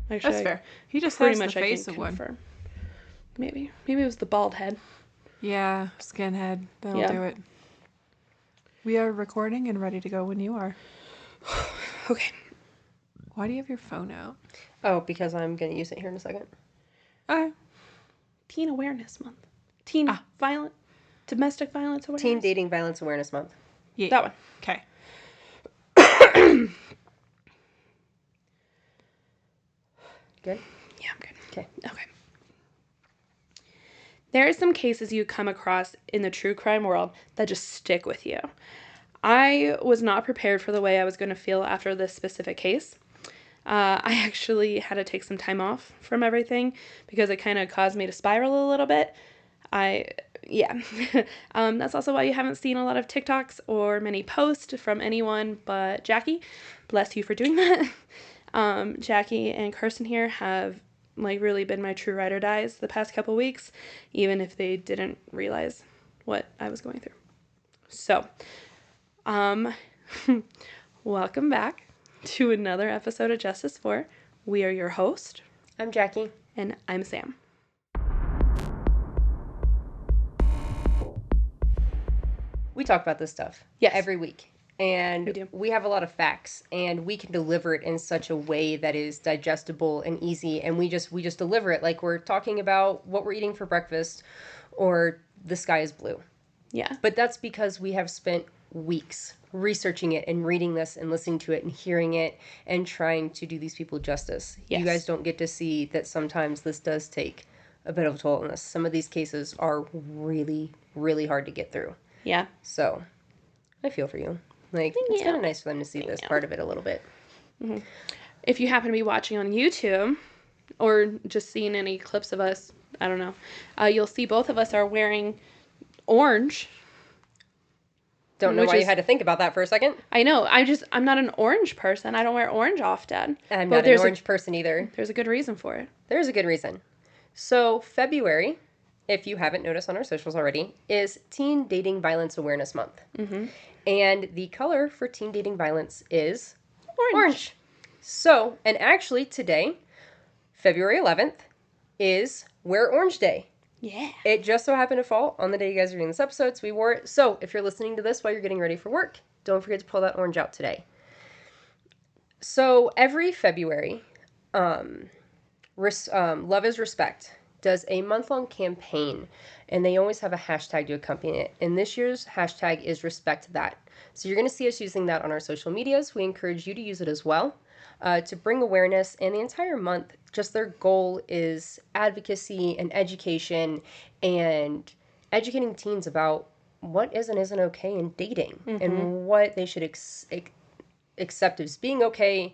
Actually, That's fair. He just pretty has much the face I of can one. confirm. Maybe it was the bald head. Yeah, skinhead. That'll Yeah. do it. We are recording and ready to go when you are. Okay. Why do you have your phone out? Oh, because I'm going to use it here in a second. Okay. Teen Awareness Month. Domestic violence awareness. Teen Dating Violence Awareness Month. Yeah. That one. Okay. Good? Yeah, I'm good. Okay. Okay. There are some cases you come across in the true crime world that just stick with you. I was not prepared for the way I was going to feel after this specific case. I actually had to take some time off from everything because it kind of caused me to spiral a little bit. That's also why you haven't seen a lot of TikToks or many posts from anyone but Jackie. Bless you for doing that. Jackie and Kirsten here have really been my true ride or dies the past couple weeks, even if they didn't realize what I was going through. So, welcome back to another episode of Justice For. We are your host. I'm Jackie. And I'm Sam. We talk about this stuff every week. And we have a lot of facts, and we can deliver it in such a way that is digestible and easy. And we just deliver it like we're talking about what we're eating for breakfast or the sky is blue. Yeah. But that's because we have spent weeks researching it and reading this and listening to it and hearing it and trying to do these people justice. Yes. You guys don't get to see that sometimes this does take a bit of a toll on us. Some of these cases are really, really hard to get through. Yeah. So I feel for you. It's kind of nice for them to see this part of it a little bit. Mm-hmm. If you happen to be watching on YouTube or just seeing any clips of us, I don't know, you'll see both of us are wearing orange. Don't know why you had to think about that for a second. I know. I'm not an orange person. I don't wear orange often. I'm not an orange person either. There's a good reason for it. There's a good reason. So February, if you haven't noticed on our socials already, is Teen Dating Violence Awareness Month. Mm-hmm. And the color for teen dating violence is orange. So, and actually today, February 11th, is Wear Orange Day. Yeah. It just so happened to fall on the day you guys are doing this episode, so we wore it. So, if you're listening to this while you're getting ready for work, don't forget to pull that orange out today. So, every February, Love is Respect does a month-long campaign, and they always have a hashtag to accompany it. And this year's hashtag is Respect That. So you're going to see us using that on our social medias. We encourage you to use it as well to bring awareness. And the entire month, just their goal is advocacy and education and educating teens about what is and isn't okay in dating and what they should accept as being okay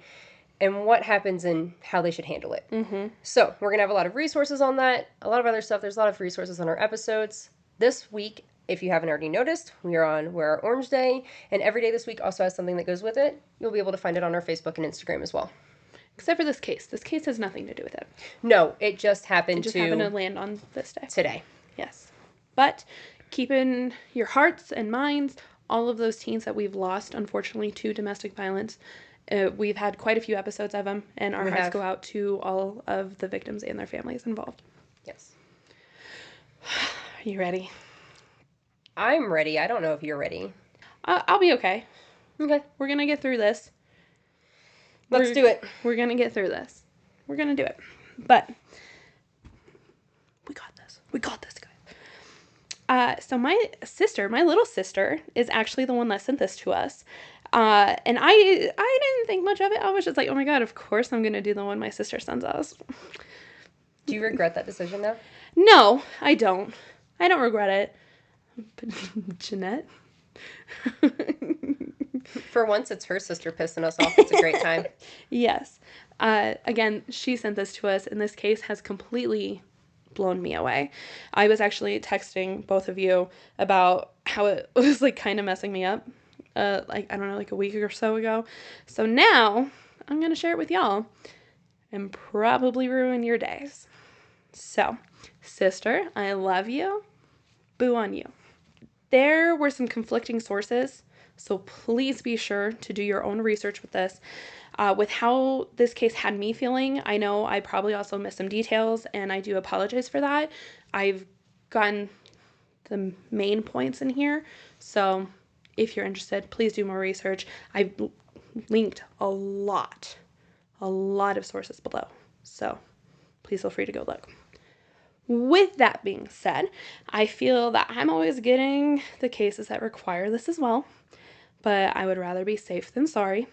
and what happens and how they should handle it. Mm-hmm. So we're going to have a lot of resources on that, a lot of other stuff. There's a lot of resources on our episodes. This week, if you haven't already noticed, we are on Wear Orange Day, and every day this week also has something that goes with it. You'll be able to find it on our Facebook and Instagram as well. Except for this case. This case has nothing to do with it. No, it just happened to land on this day. Today. Yes. But keep in your hearts and minds all of those teens that we've lost, unfortunately, to domestic violence. We've had quite a few episodes of them, and our hearts go out to all of the victims and their families involved. Yes. Are you ready? I'm ready. I don't know if you're ready. I'll be okay. Okay. We're going to get through this. Let's do it. We're going to get through this. We're going to do it. But we got this. We got this, guys. So my little sister, is actually the one that sent this to us. And I didn't think much of it. I was just like, oh my God, of course I'm going to do the one my sister sends us. Do you regret that decision though? No, I don't. I don't regret it. But Jeanette? For once, it's her sister pissing us off. It's a great time. Yes. Again, she sent this to us, and this case has completely blown me away. I was actually texting both of you about how it was kind of messing me up. I don't know, a week or so ago. So now I'm going to share it with y'all and probably ruin your days. So, sister, I love you. Boo on you. There were some conflicting sources, so please be sure to do your own research with this. With how this case had me feeling, I know I probably also missed some details, and I do apologize for that. I've gotten the main points in here, so if you're interested, please do more research. I've linked a lot of sources below, so please feel free to go look. With that being said, I feel that I'm always getting the cases that require this as well, but I would rather be safe than sorry.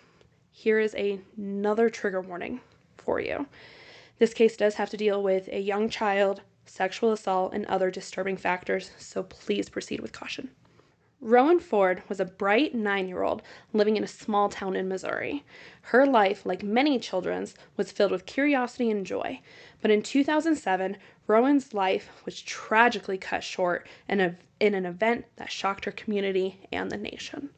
Here is another trigger warning for you. This case does have to deal with a young child, sexual assault, and other disturbing factors, so please proceed with caution. Rowan Ford was a bright 9-year-old living in a small town in Missouri. Her life, like many children's, was filled with curiosity and joy. But in 2007, Rowan's life was tragically cut short in an event that shocked her community and the nation.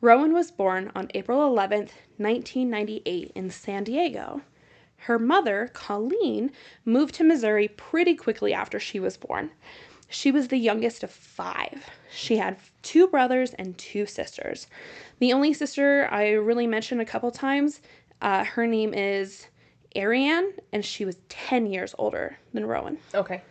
Rowan was born on April 11th, 1998 in San Diego. Her mother, Colleen, moved to Missouri pretty quickly after she was born. She was the youngest of 5. She had 2 brothers and 2 sisters. The only sister I really mentioned a couple times, her name is Ariane, and she was 10 years older than Rowan. Okay.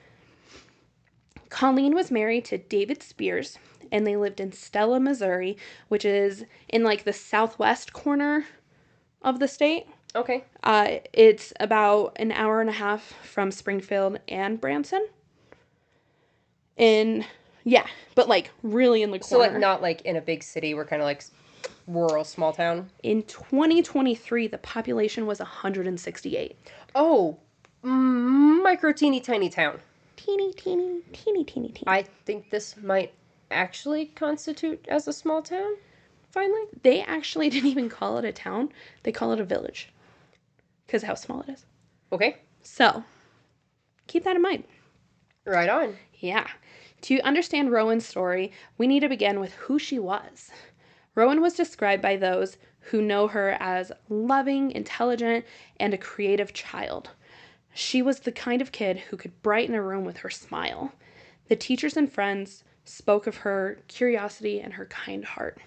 Colleen was married to David Spears, and they lived in Stella, Missouri, which is in like the southwest corner of the state. Okay. It's about an hour and a half from Springfield and Branson. But like really in the corner. So like not like in a big city, we're kind of like rural, small town. In 2023, the population was 168. Oh, micro teeny tiny town. Teeny. I think this might actually constitute as a small town, finally. They actually didn't even call it a town. They call it a village because of how small it is. Okay. So, keep that in mind. Right on. Yeah. To understand Rowan's story, we need to begin with who she was. Rowan was described by those who know her as loving, intelligent, and a creative child. She was the kind of kid who could brighten a room with her smile. The teachers and friends spoke of her curiosity and her kind heart.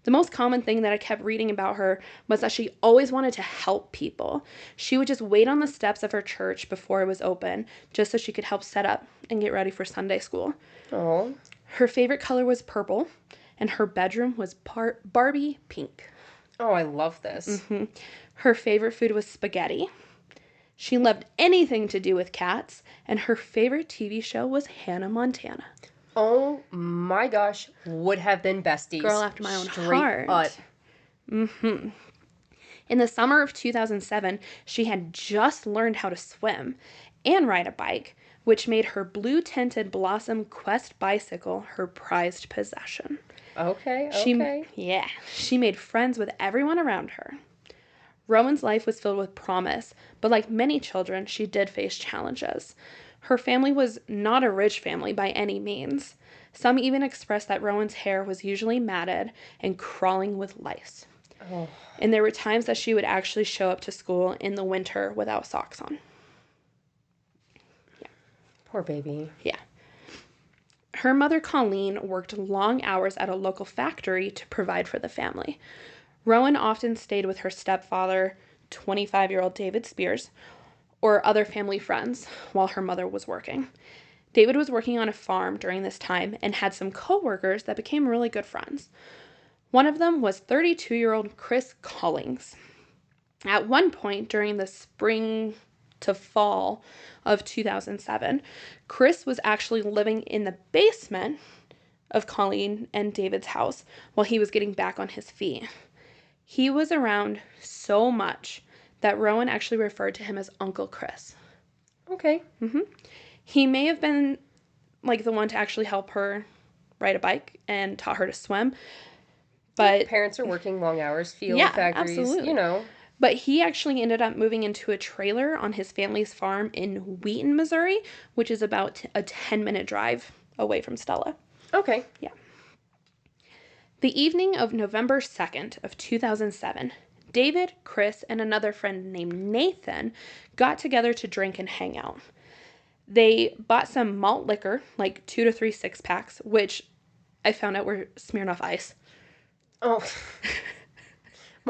The most common thing that I kept reading about her was that she always wanted to help people. She would just wait on the steps of her church before it was open, just so she could help set up and get ready for Sunday school. Oh. Her favorite color was purple, and her bedroom was Barbie pink. Oh, I love this. Mm-hmm. Her favorite food was spaghetti. She loved anything to do with cats, and her favorite TV show was Hannah Montana. Oh my gosh, would have been besties. Girl after my own Straight heart. Up. Mm-hmm. In the summer of 2007, she had just learned how to swim and ride a bike, which made her blue-tinted Blossom Quest bicycle her prized possession. Okay. She made friends with everyone around her. Rowan's life was filled with promise, but like many children, she did face challenges. Her family was not a rich family by any means. Some even expressed that Rowan's hair was usually matted and crawling with lice. Oh. And there were times that she would actually show up to school in the winter without socks on. Poor baby. Yeah. Her mother, Colleen, worked long hours at a local factory to provide for the family. Rowan often stayed with her stepfather, 25-year-old David Spears, or other family friends while her mother was working. David was working on a farm during this time and had some co-workers that became really good friends. One of them was 32-year-old Chris Collings. At one point during the spring to fall of 2007, Chris was actually living in the basement of Colleen and David's house while he was getting back on his feet. He was around so much that Rowan actually referred to him as Uncle Chris. Okay. Mm-hmm. He may have been like the one to actually help her ride a bike and taught her to swim. But parents are working long hours, field factories, absolutely. you know. But he actually ended up moving into a trailer on his family's farm in Wheaton, Missouri, which is about a 10-minute drive away from Stella. Okay. Yeah. The evening of November 2nd of 2007, David, Chris, and another friend named Nathan got together to drink and hang out. They bought some malt liquor, like 2 to 3 six-packs, which I found out were Smirnoff Ice. Oh.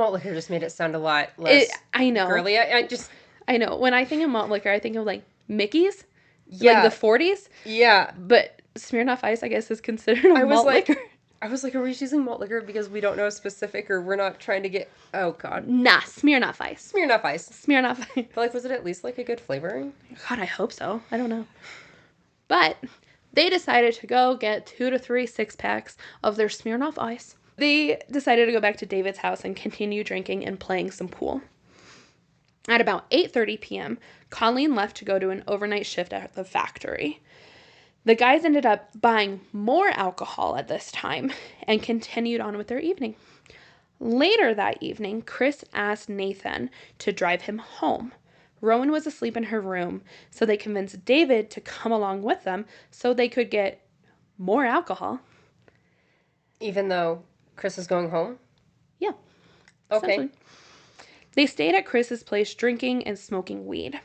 Malt liquor just made it sound a lot less I know. girly. I know. When I think of malt liquor, I think of like Mickey's, Yeah. like the 40s. Yeah. But Smirnoff Ice, I guess, is considered a malt liquor. I was like, are we just using malt liquor because we don't know specific, or we're not trying to get... Oh, God. Nah, Smirnoff Ice. Smirnoff Ice. Smirnoff Ice. But, like, was it at least, like, a good flavoring? God, I hope so. I don't know. But they decided to go get 2 to 3 6-packs of their Smirnoff Ice. They decided to go back to David's house and continue drinking and playing some pool. At about 8:30 p.m., Colleen left to go to an overnight shift at the factory. The guys ended up buying more alcohol at this time and continued on with their evening. Later that evening, Chris asked Nathan to drive him home. Rowan was asleep in her room, so they convinced David to come along with them so they could get more alcohol. Even though Chris is going home? Yeah. Okay. They stayed at Chris's place drinking and smoking weed.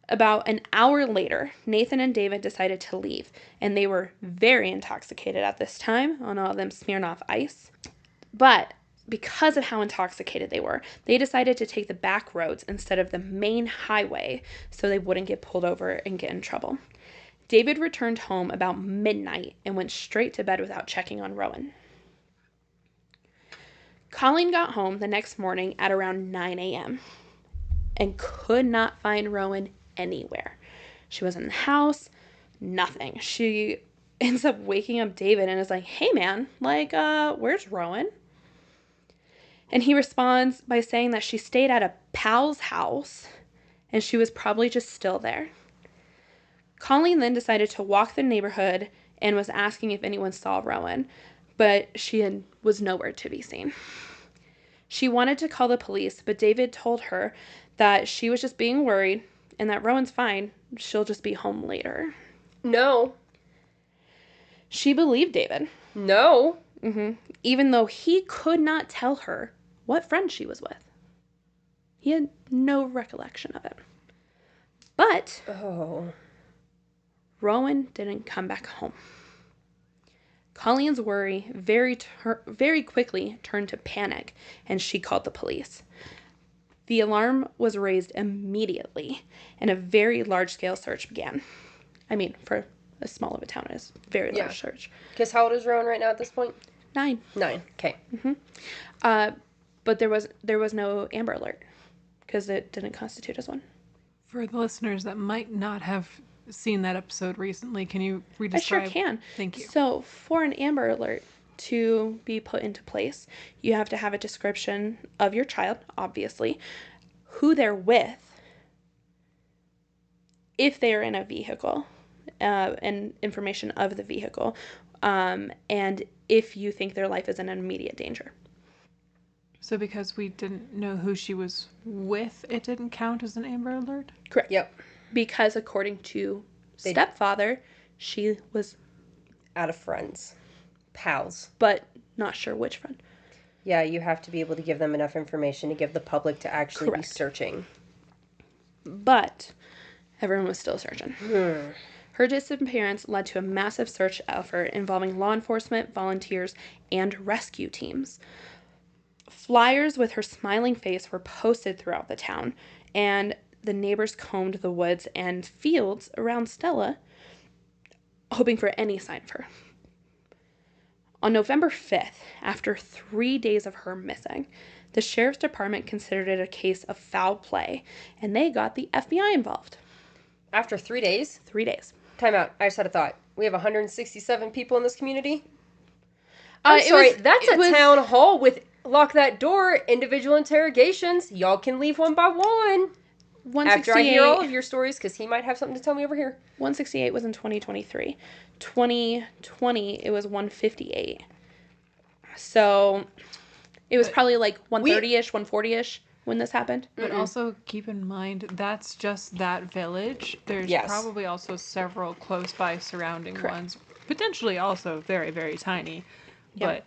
About an hour later, Nathan and David decided to leave, and they were very intoxicated at this time on all them Smirnoff Ice. But because of how intoxicated they were, they decided to take the back roads instead of the main highway so they wouldn't get pulled over and get in trouble. David returned home about midnight and went straight to bed without checking on Rowan. Colleen got home the next morning at around 9 a.m. and could not find Rowan anywhere. She wasn't in the house, nothing. She ends up waking up David and is like, hey man, like, where's Rowan? And he responds by saying that she stayed at a pal's house and she was probably just still there. Colleen then decided to walk the neighborhood and was asking if anyone saw Rowan, but she was nowhere to be seen. She wanted to call the police, but David told her that she was just being worried and that Rowan's fine. She'll just be home later. No. She believed David. No. Even though he could not tell her what friend she was with. He had no recollection of it. But Rowan didn't come back home. Colleen's worry very quickly turned to panic, and she called the police. The alarm was raised immediately, and a very large-scale search began. I mean, for as small of a town as very large search. Because how old is Rowan right now at this point? 9. 9. Okay. But there was no Amber Alert because it didn't constitute as one. For the listeners that might not have seen that episode recently, can you redescribe? I sure can. Thank you. So for an Amber Alert to be put into place, you have to have a description of your child, obviously, who they're with, if they are in a vehicle, and information of the vehicle, and if you think their life is in an immediate danger. So because we didn't know who she was with, it didn't count as an Amber Alert? Correct. Yep. Because according to stepfather, she was Out of friends. Pals. but not sure which friend. Yeah, you have to be able to give them enough information to give the public to actually Correct. be searching. But everyone was still searching. Her disappearance led to a massive search effort involving law enforcement, volunteers, and rescue teams. Flyers with her smiling face were posted throughout the town, and the neighbors combed the woods and fields around Stella, hoping for any sign of her. On November 5th, after 3 days of her missing, the sheriff's department considered it a case of foul play, and they got the FBI involved. After 3 days? 3 days. Time out. I just had a thought. We have 167 people in this community? I'm sorry. That's a town hall with lock that door, individual interrogations. Y'all can leave one by one. After I hear all of your stories, because he might have something to tell me over here. 168 was in 2023. 2020, it was 158. So it was probably like 130-ish, 140-ish when this happened. But also keep in mind, that's just that village. There's probably also several close by surrounding ones. Potentially also very, very tiny. But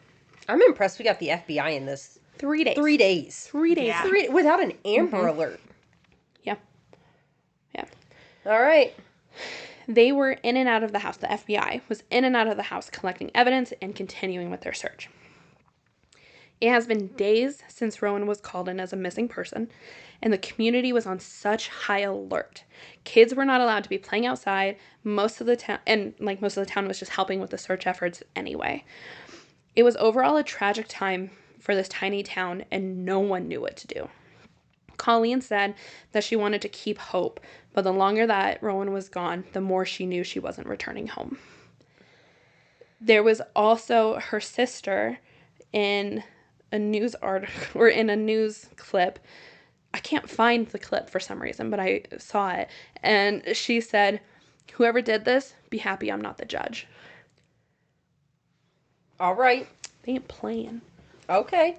I'm impressed we got the FBI in this. 3 days. 3 days. 3 days. Yeah. Without an Amber Alert. Yeah. Yeah. All right. They were in and out of the house. The FBI was in and out of the house collecting evidence and continuing with their search. It has been days since Rowan was called in as a missing person, and the community was on such high alert. Kids were not allowed to be playing outside. Most of the town was just helping with the search efforts anyway. It was overall a tragic time for this tiny town, and no one knew what to do. Colleen said that she wanted to keep hope, but the longer that Rowan was gone, the more she knew she wasn't returning home. There was also her sister in a news article or in a news clip. I can't find the clip for some reason, but I saw it. And she said, "Whoever did this, be happy I'm not the judge." All right. They ain't playing. Okay.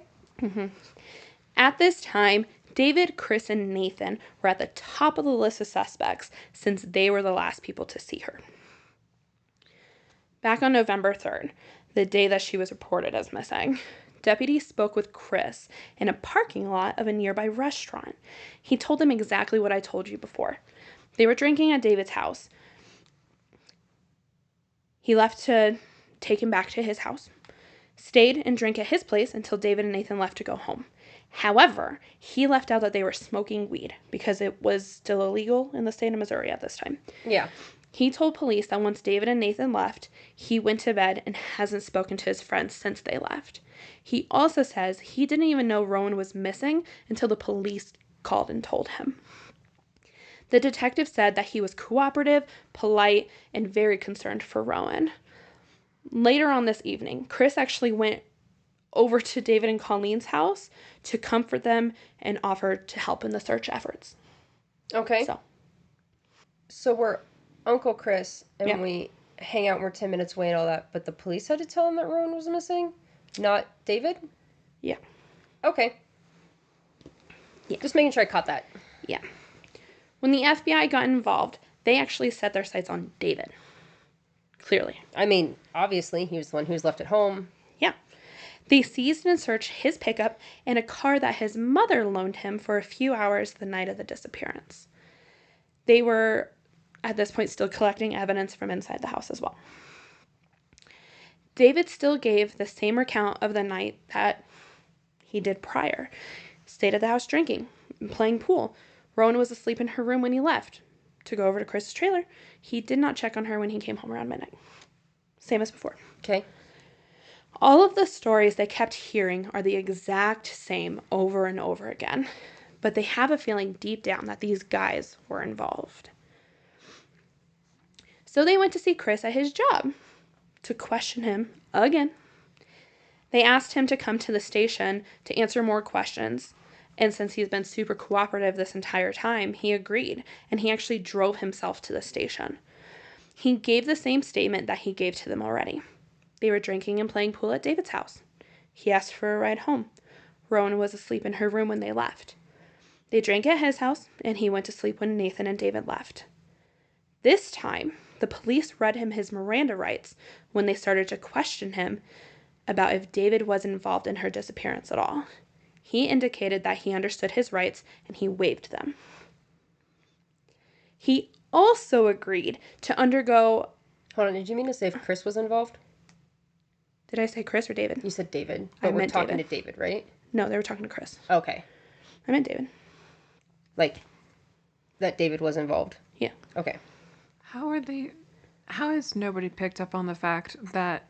At this time, David, Chris, and Nathan were at the top of the list of suspects since they were the last people to see her. Back on November 3rd, the day that she was reported as missing, deputies spoke with Chris in a parking lot of a nearby restaurant. He told them exactly what I told you before. They were drinking at David's house. He left to take him back to his house, stayed and drank at his place until David and Nathan left to go home. However, he left out that they were smoking weed because it was still illegal in the state of Missouri at this time. Yeah. He told police that once David and Nathan left, he went to bed and hasn't spoken to his friends since they left. He also says he didn't even know Rowan was missing until the police called and told him. The detective said that he was cooperative, polite, and very concerned for Rowan. Later on this evening, Chris actually went over to David and Colleen's house to comfort them and offer to help in the search efforts. Okay. So we're Uncle Chris, and we hang out, and we're 10 minutes away and all that, but the police had to tell him that Rowan was missing? Not David? Yeah. Okay. Yeah. Just making sure I caught that. Yeah. When the FBI got involved, they actually set their sights on David. Clearly. I mean, obviously, he was the one who was left at home. Yeah. They seized and searched his pickup and a car that his mother loaned him for a few hours the night of the disappearance. They were, at this point, still collecting evidence from inside the house as well. David still gave the same account of the night that he did prior. Stayed at the house drinking and playing pool. Rowan was asleep in her room when he left to go over to Chris's trailer. He did not check on her when he came home around midnight. Same as before. Okay. All of the stories they kept hearing are the exact same over and over again, but they have a feeling deep down that these guys were involved. So they went to see Chris at his job to question him again. They asked him to come to the station to answer more questions, and since he's been super cooperative this entire time, he agreed, and he actually drove himself to the station. He gave the same statement that he gave to them already. They were drinking and playing pool at David's house. He asked for a ride home. Rowan was asleep in her room when they left. They drank at his house, and he went to sleep when Nathan and David left. This time, the police read him his Miranda rights when they started to question him about if David was involved in her disappearance at all. He indicated that he understood his rights, and he waived them. He also agreed to undergo... Hold on, did you mean to say if Chris was involved? Did I say Chris or David? You said David, but we're talking to David, right? No, they were talking to Chris. Okay. I meant David. Like, that David was involved? Yeah. Okay. How has nobody picked up on the fact that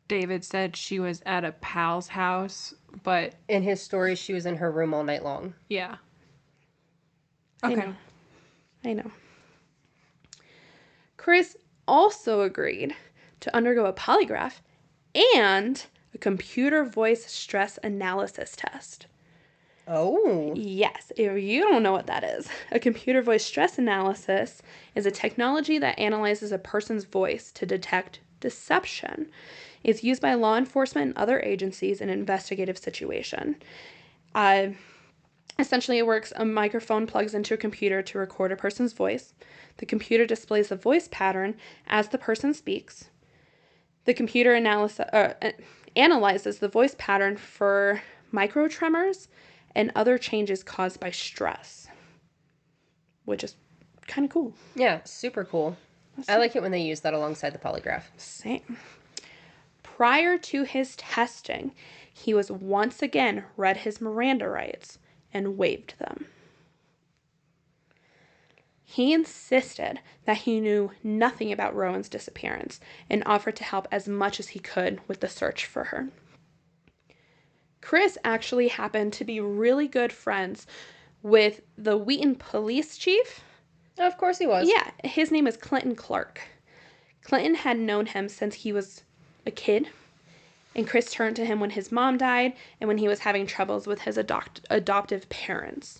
David said she was at a pal's house, but... In his story, she was in her room all night long. Yeah. Okay. I know. Chris also agreed to undergo a polygraph and a computer voice stress analysis test. Oh. Yes, if you don't know what that is, a computer voice stress analysis is a technology that analyzes a person's voice to detect deception. It's used by law enforcement and other agencies in an investigative situation. Essentially, it works, a microphone plugs into a computer to record a person's voice. The computer displays the voice pattern as the person speaks. The computer analyzes the voice pattern for microtremors and other changes caused by stress, which is kind of cool. Yeah, super cool. I like it when they use that alongside the polygraph. Same. Prior to his testing, he was once again read his Miranda rights and waived them. He insisted that he knew nothing about Rowan's disappearance and offered to help as much as he could with the search for her. Chris actually happened to be really good friends with the Wheaton police chief. Of course he was. Yeah, his name is Clinton Clark. Clinton had known him since he was a kid, and Chris turned to him when his mom died and when he was having troubles with his adoptive parents.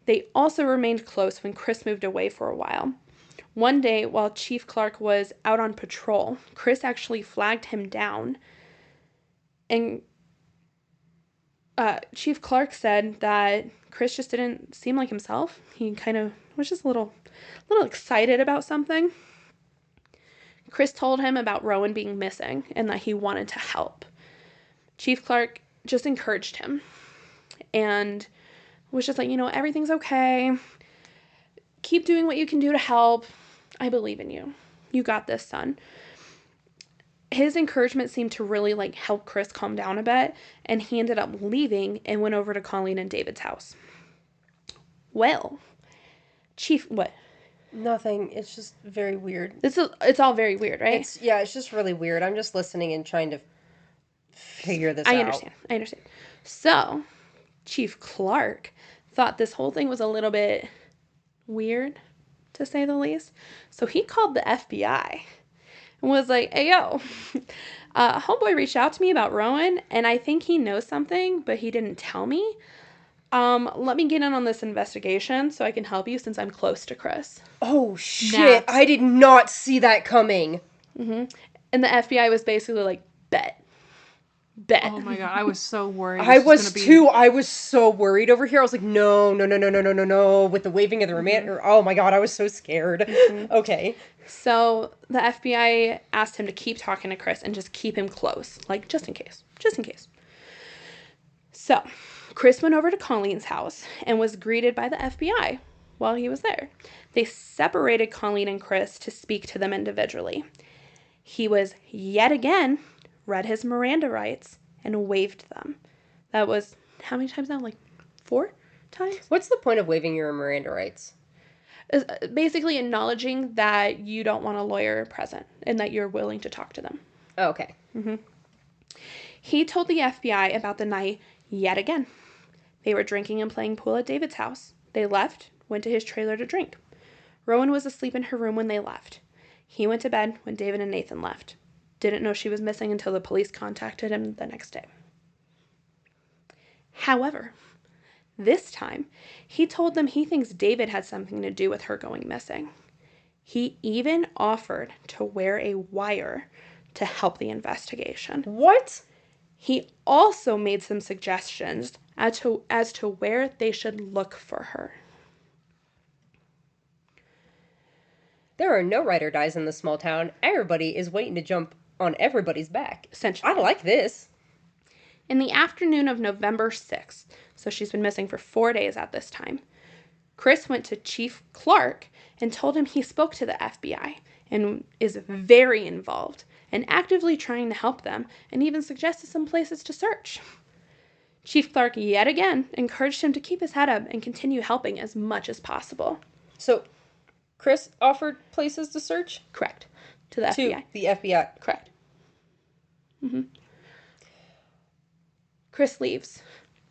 They also remained close when Chris moved away for a while. One day, while Chief Clark was out on patrol, Chris actually flagged him down, and Chief Clark said that Chris just didn't seem like himself. He kind of was just a little excited about something. Chris told him about Rowan being missing and that he wanted to help. Chief Clark just encouraged him and was just like, everything's okay. Keep doing what you can do to help. I believe in you. You got this, son. His encouragement seemed to really help Chris calm down a bit, and he ended up leaving and went over to Colleen and David's house. Well, Chief, what? Nothing. It's just very weird. It's all very weird, right? It's just really weird. I'm just listening and trying to figure this out. I understand. So, Chief Clark thought this whole thing was a little bit weird, to say the least. So he called the FBI and was like, hey, yo, homeboy reached out to me about Rowan, and I think he knows something, but he didn't tell me. Let me get in on this investigation so I can help you since I'm close to Chris. Oh, shit. I did not see that coming. Mm-hmm. And the FBI was basically like, bet. Oh my God, I was so worried. I was too. I was so worried over here. I was like, no. With the waving of the remand. Mm-hmm. Oh my God, I was so scared. Mm-hmm. Okay. So the FBI asked him to keep talking to Chris and just keep him close. Just in case. So Chris went over to Colleen's house and was greeted by the FBI while he was there. They separated Colleen and Chris to speak to them individually. He was yet again read his Miranda rights and waived them. That was, how many times now? 4 times? What's the point of waiving your Miranda rights? Basically acknowledging that you don't want a lawyer present and that you're willing to talk to them. Oh, okay. Mm-hmm. He told the FBI about the night yet again. They were drinking and playing pool at David's house. They left, went to his trailer to drink. Rowan was asleep in her room when they left. He went to bed when David and Nathan left. Didn't know she was missing until the police contacted him the next day. However, this time, he told them he thinks David had something to do with her going missing. He even offered to wear a wire to help the investigation. What? He also made some suggestions as to where they should look for her. There are no ride or dies in this small town. Everybody is waiting to jump on everybody's back. Essentially. I like this. In the afternoon of November 6th, so she's been missing for 4 days at this time, Chris went to Chief Clark and told him he spoke to the FBI and is very involved and actively trying to help them and even suggested some places to search. Chief Clark yet again encouraged him to keep his head up and continue helping as much as possible. So, Chris offered places to search? Correct. To the FBI. To the FBI. Correct. Mm-hmm. Chris leaves.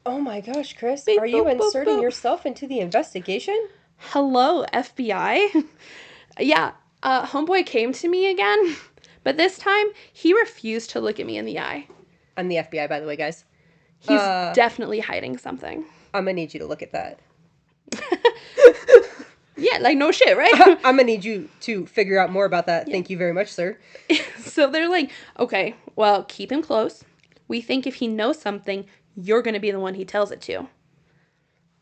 Oh my gosh, Chris. Beep, are you boop, inserting boop, boop. yourself into the investigation? Hello, FBI. Yeah, homeboy came to me again, but this time he refused to look at me in the eye. I'm the FBI, by the way, guys. He's definitely hiding something. I'm gonna need you to look at that. Yeah, no shit, right? I'm gonna need you to figure out more about that. Yeah. Thank you very much, sir. So they're like, okay, well, keep him close. We think if he knows something, you're gonna be the one he tells it to.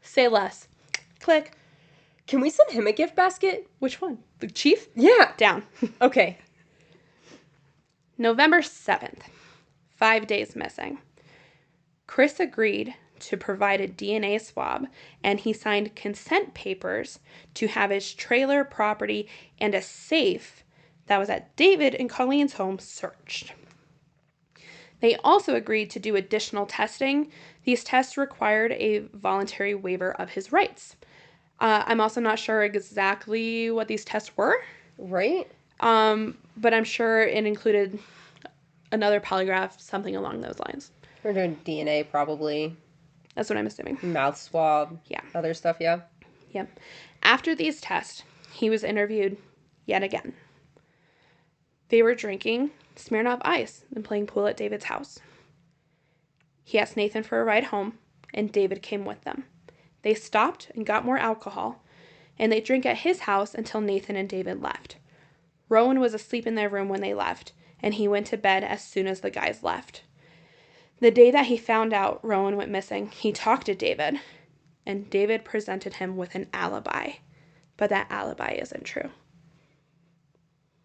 Say less. Click. Can we send him a gift basket? Which one? The chief? Yeah. Down. Okay. November 7th. 5 days missing. Chris agreed to provide a DNA swab, and he signed consent papers to have his trailer, property, and a safe that was at David and Colleen's home searched. They also agreed to do additional testing. These tests required a voluntary waiver of his rights. I'm also not sure exactly what these tests were. Right. But I'm sure it included another polygraph, something along those lines. We're doing DNA probably. That's what I'm assuming. Mouth swab. Yeah. Other stuff, yeah. Yep. After these tests, he was interviewed yet again. They were drinking Smirnoff Ice and playing pool at David's house. He asked Nathan for a ride home, and David came with them. They stopped and got more alcohol, and they drank at his house until Nathan and David left. Rowan was asleep in their room when they left, and he went to bed as soon as the guys left. The day that he found out Rowan went missing, he talked to David, and David presented him with an alibi. But that alibi isn't true.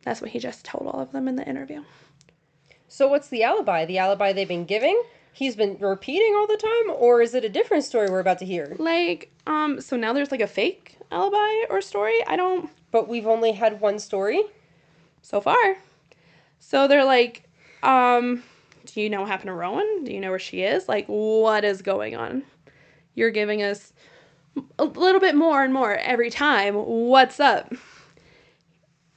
That's what he just told all of them in the interview. So what's the alibi? The alibi they've been giving? He's been repeating all the time? Or is it a different story we're about to hear? So now there's like a fake alibi or story? But we've only had one story? So far. So they're like, do you know what happened to Rowan? Do you know where she is? Like, what is going on? You're giving us a little bit more and more every time. What's up?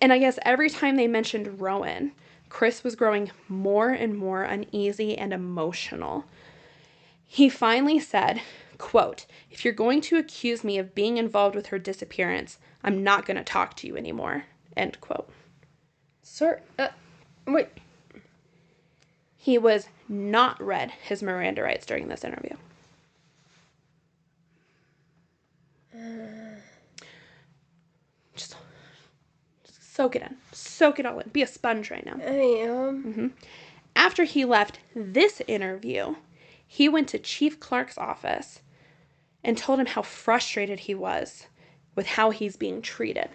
And I guess every time they mentioned Rowan, Chris was growing more and more uneasy and emotional. He finally said, quote, "If you're going to accuse me of being involved with her disappearance, I'm not going to talk to you anymore." End quote. Sir, wait. He was not read his Miranda rights during this interview. Just soak it in. Soak it all in. Be a sponge right now. I am. Mm-hmm. After he left this interview, he went to Chief Clark's office and told him how frustrated he was with how he's being treated.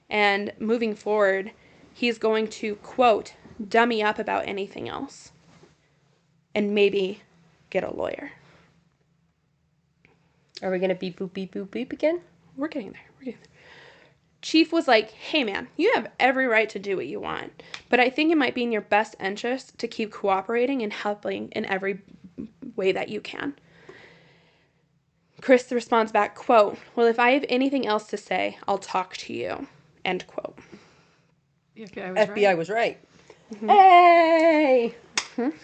And moving forward, he's going to, quote, dummy up about anything else and maybe get a lawyer. Are we going to beep, boop, beep, boop, beep again? We're getting there. Chief was like, "Hey man, you have every right to do what you want, but I think it might be in your best interest to keep cooperating and helping in every way that you can." Chris responds back, quote, "Well, if I have anything else to say, I'll talk to you." End quote. The FBI was right. Mm-hmm. Hey! Mm-hmm.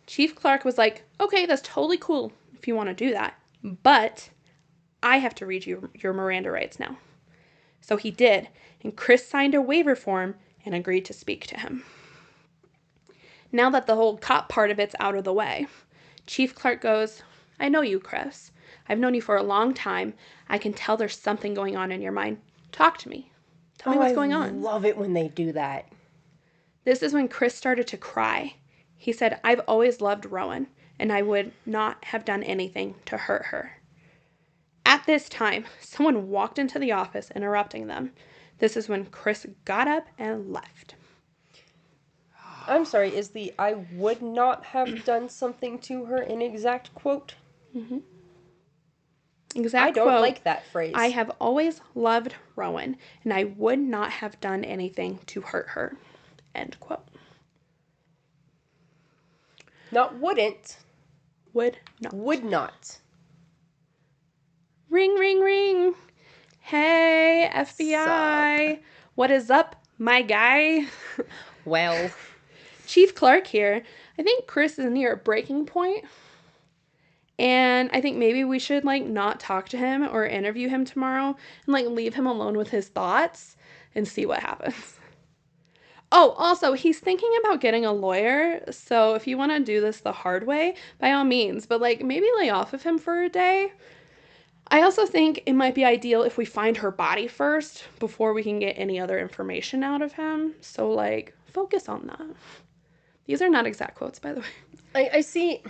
Chief Clark was like, "Okay, that's totally cool if you want to do that, but I have to read you your Miranda rights now." So he did, and Chris signed a waiver form and agreed to speak to him. Now that the whole cop part of it's out of the way, Chief Clark goes, "I know you, Chris. I've known you for a long time. I can tell there's something going on in your mind. Talk to me. Tell me what's going on." I love it when they do that. This is when Chris started to cry. He said, "I've always loved Rowan, and I would not have done anything to hurt her." At this time, someone walked into the office, interrupting them. This is when Chris got up and left. I'm sorry, is the "I would not have done something to her" an exact quote? Mm-hmm. Exact I don't quote, like that phrase. "I have always loved Rowan, and I would not have done anything to hurt her." End quote. Not wouldn't. Would not. Would not. Ring, ring, ring. Hey, FBI. Sup? What is up, my guy? Well. Chief Clark here. I think Chris is near a breaking point. And I think maybe we should, not talk to him or interview him tomorrow and, leave him alone with his thoughts and see what happens. Oh, also, he's thinking about getting a lawyer. So if you want to do this the hard way, by all means. But, maybe lay off of him for a day. I also think it might be ideal if we find her body first before we can get any other information out of him. So, focus on that. These are not exact quotes, by the way. I see.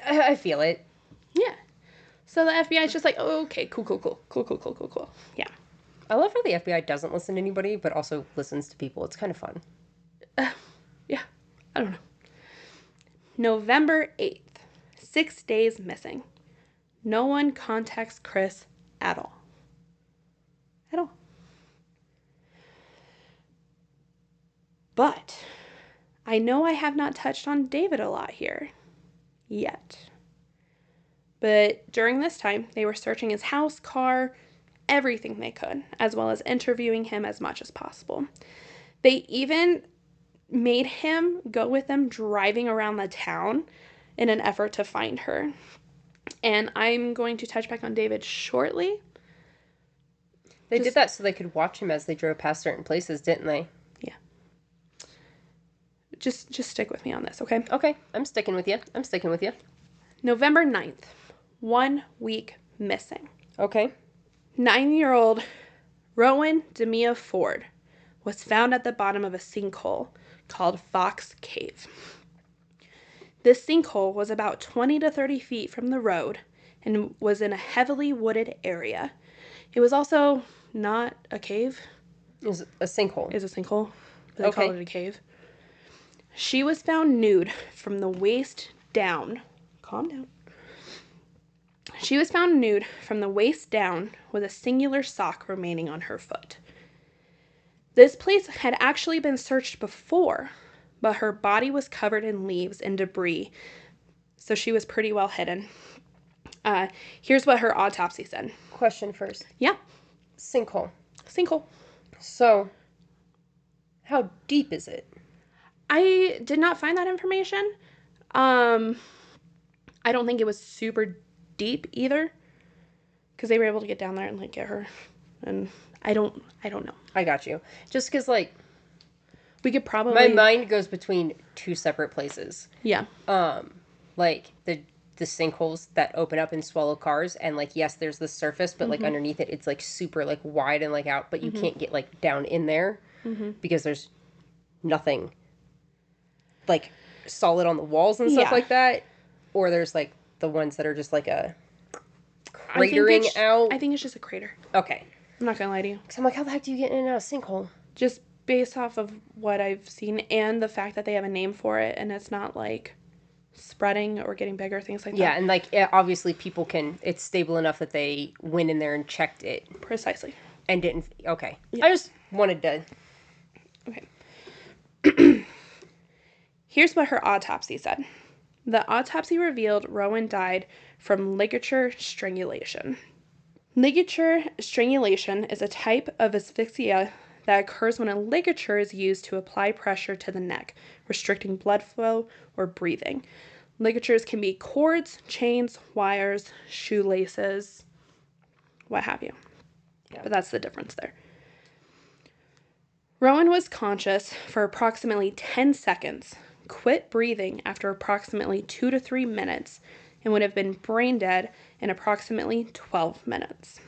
I feel it. Yeah. So the FBI is just like, "Oh, okay, cool. Yeah. I love how the FBI doesn't listen to anybody, but also listens to people. It's kind of fun. Yeah. I don't know. November 8th. 6 days missing. No one contacts Chris at all. At all. But I know I have not touched on David a lot here yet. But during this time, they were searching his house, car, everything they could, as well as interviewing him as much as possible. They even made him go with them driving around the town in an effort to find her. And I'm going to touch back on David shortly. They did that so they could watch him as they drove past certain places, didn't they? Yeah. Just stick with me on this, okay? Okay, I'm sticking with you. November 9th, 1 week missing. Okay. 9-year-old Rowan Ford was found at the bottom of a sinkhole called Fox Cave. This sinkhole was about 20 to 30 feet from the road and was in a heavily wooded area. It was also not a cave. It was a sinkhole. It's a sinkhole, but they call it a cave. She was found nude from the waist down. Calm down. She was found nude from the waist down with a singular sock remaining on her foot. This place had actually been searched before, but her body was covered in leaves and debris, so she was pretty well hidden. Here's what her autopsy said. Question first. Yeah. Sinkhole. So, how deep is it? I did not find that information. I don't think it was super deep either, because they were able to get down there and like get her, and I don't know. I got you. Just because like we could probably, my mind goes between two separate places. Yeah. Like the sinkholes that open up and swallow cars, and like yes, there's the surface, but like underneath it, it's like super like wide and like out, but you can't get like down in there because there's nothing like solid on the walls and stuff like that, or there's like the ones that are just like a cratering out. I think it's just a crater. Okay. I'm not gonna lie to you. Because I'm like, how the heck do you get in and out of a sinkhole? Just based off of what I've seen and the fact that they have a name for it and it's not like spreading or getting bigger, things like that. Yeah, and like obviously people can, it's stable enough that they went in there and checked it. Precisely. And didn't, okay. Yeah. I just wanted to. Okay. Here's what her autopsy said. The autopsy revealed Rowan died from ligature strangulation. Ligature strangulation is a type of asphyxia that occurs when a ligature is used to apply pressure to the neck, restricting blood flow or breathing. Ligatures can be cords, chains, wires, shoelaces, what have you. Yeah. But that's the difference there. Rowan was conscious for approximately 10 seconds, quit breathing after approximately 2 to 3 minutes, and would have been brain dead in approximately 12 minutes.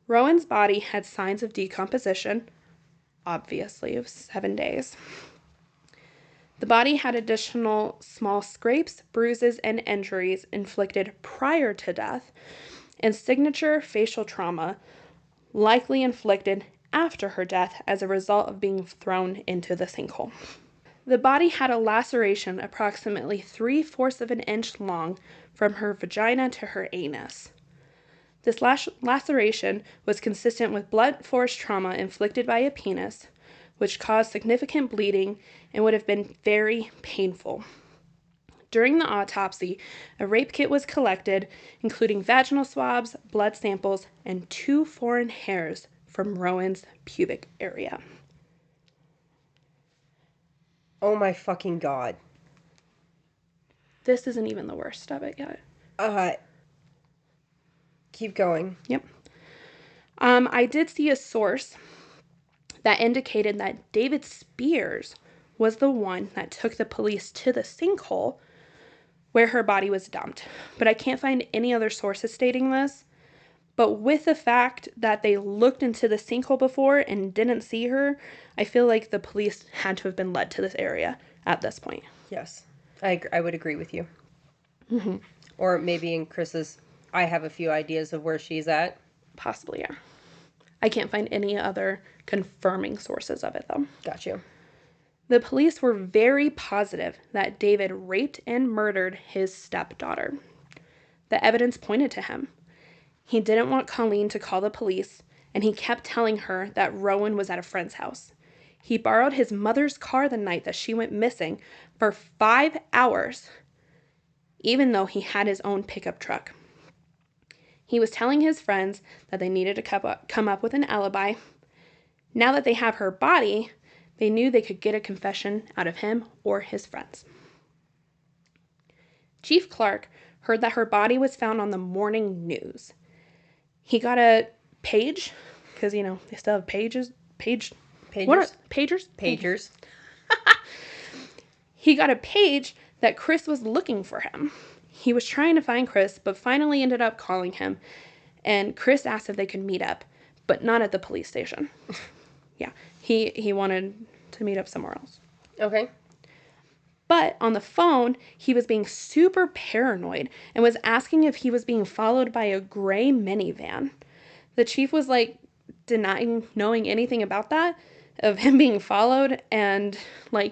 Rowan's body had signs of decomposition, obviously of 7 days. The body had additional small scrapes, bruises, and injuries inflicted prior to death, and signature facial trauma likely inflicted after her death as a result of being thrown into the sinkhole. The body had a laceration approximately 3/4 of an inch long from her vagina to her anus. This laceration was consistent with blunt force trauma inflicted by a penis, which caused significant bleeding and would have been very painful. During the autopsy, a rape kit was collected, including vaginal swabs, blood samples, and 2 foreign hairs from Rowan's pubic area. Oh my fucking God. This isn't even the worst of it yet. Keep going. Yep. I did see a source that indicated that David Spears was the one that took the police to the sinkhole where her body was dumped. But I can't find any other sources stating this. But with the fact that they looked into the sinkhole before and didn't see her, I feel like the police had to have been led to this area at this point. Yes, I would agree with you. Mm-hmm. Or maybe in Chris's, I have a few ideas of where she's at. Possibly, yeah. I can't find any other confirming sources of it, though. Got you. The police were very positive that David raped and murdered his stepdaughter. The evidence pointed to him. He didn't want Colleen to call the police, and he kept telling her that Rowan was at a friend's house. He borrowed his mother's car the night that she went missing for 5 hours, even though he had his own pickup truck. He was telling his friends that they needed to come up with an alibi. Now that they have her body, they knew they could get a confession out of him or his friends. Chief Clark heard that her body was found on the morning news. He got a page, because, they still have pages. Pagers? What are pagers? Pagers. He got a page that Chris was looking for him. He was trying to find Chris, but finally ended up calling him. And Chris asked if they could meet up, but not at the police station. Yeah, he wanted to meet up somewhere else. Okay. But on the phone, he was being super paranoid and was asking if he was being followed by a gray minivan. The chief was denying knowing anything about that, of him being followed, and I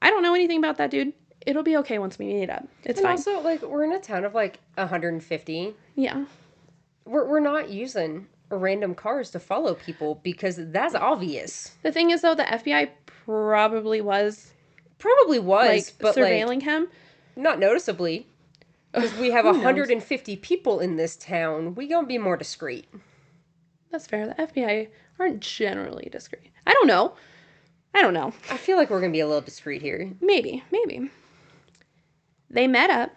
don't know anything about that, dude. It'll be okay once we meet up. It's fine. And also, we're in a town of 150. Yeah. We're not using random cars to follow people because that's obvious. The thing is, though, the FBI probably was but surveilling him. Not noticeably. Because we have 150 people in this town. We gonna be more discreet. That's fair. The FBI aren't generally discreet. I don't know. I feel like we're gonna be a little discreet here. Maybe. They met up,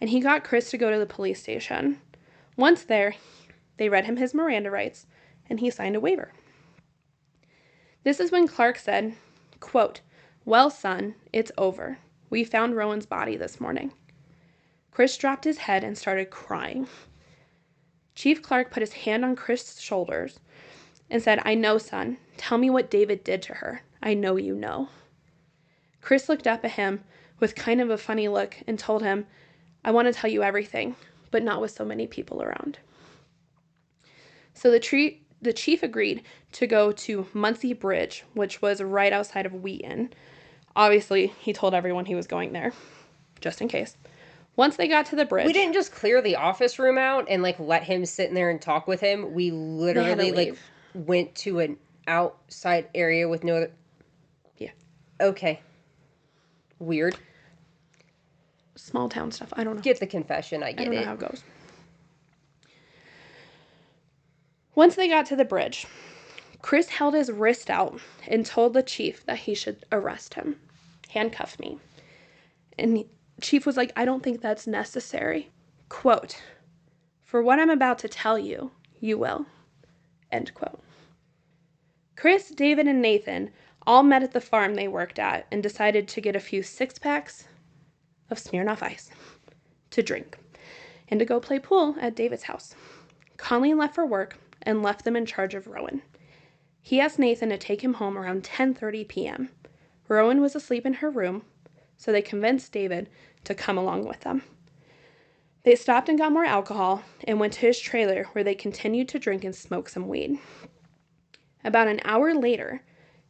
and he got Chris to go to the police station. Once there, they read him his Miranda rights, and he signed a waiver. This is when Clark said, quote, "Well, son, it's over. We found Rowan's body this morning." Chris dropped his head and started crying. Chief Clark put his hand on Chris' shoulders and said, "I know, son. Tell me what David did to her. I know you know." Chris looked up at him with kind of a funny look and told him, "I want to tell you everything, but not with so many people around." So the chief agreed to go to Muncie Bridge, which was right outside of Wheaton. Obviously, he told everyone he was going there, just in case. Once they got to the bridge... We didn't just clear the office room out and, let him sit in there and talk with him. We literally, went to an outside area with no other... Yeah. Okay. Weird. Small town stuff. I don't know. Get the confession. I get it. I don't know how it goes. Once they got to the bridge, Chris held his wrist out and told the chief that he should arrest him. Handcuff me. And Chief was like, "I don't think that's necessary." Quote, "For what I'm about to tell you, you will." End quote. Chris, David, and Nathan all met at the farm they worked at and decided to get a few 6-packs of Smirnoff Ice to drink and to go play pool at David's house. Colleen left for work and left them in charge of Rowan. He asked Nathan to take him home around 10:30 p.m. Rowan was asleep in her room, so they convinced David to come along with them. They stopped and got more alcohol and went to his trailer where they continued to drink and smoke some weed. About an hour later,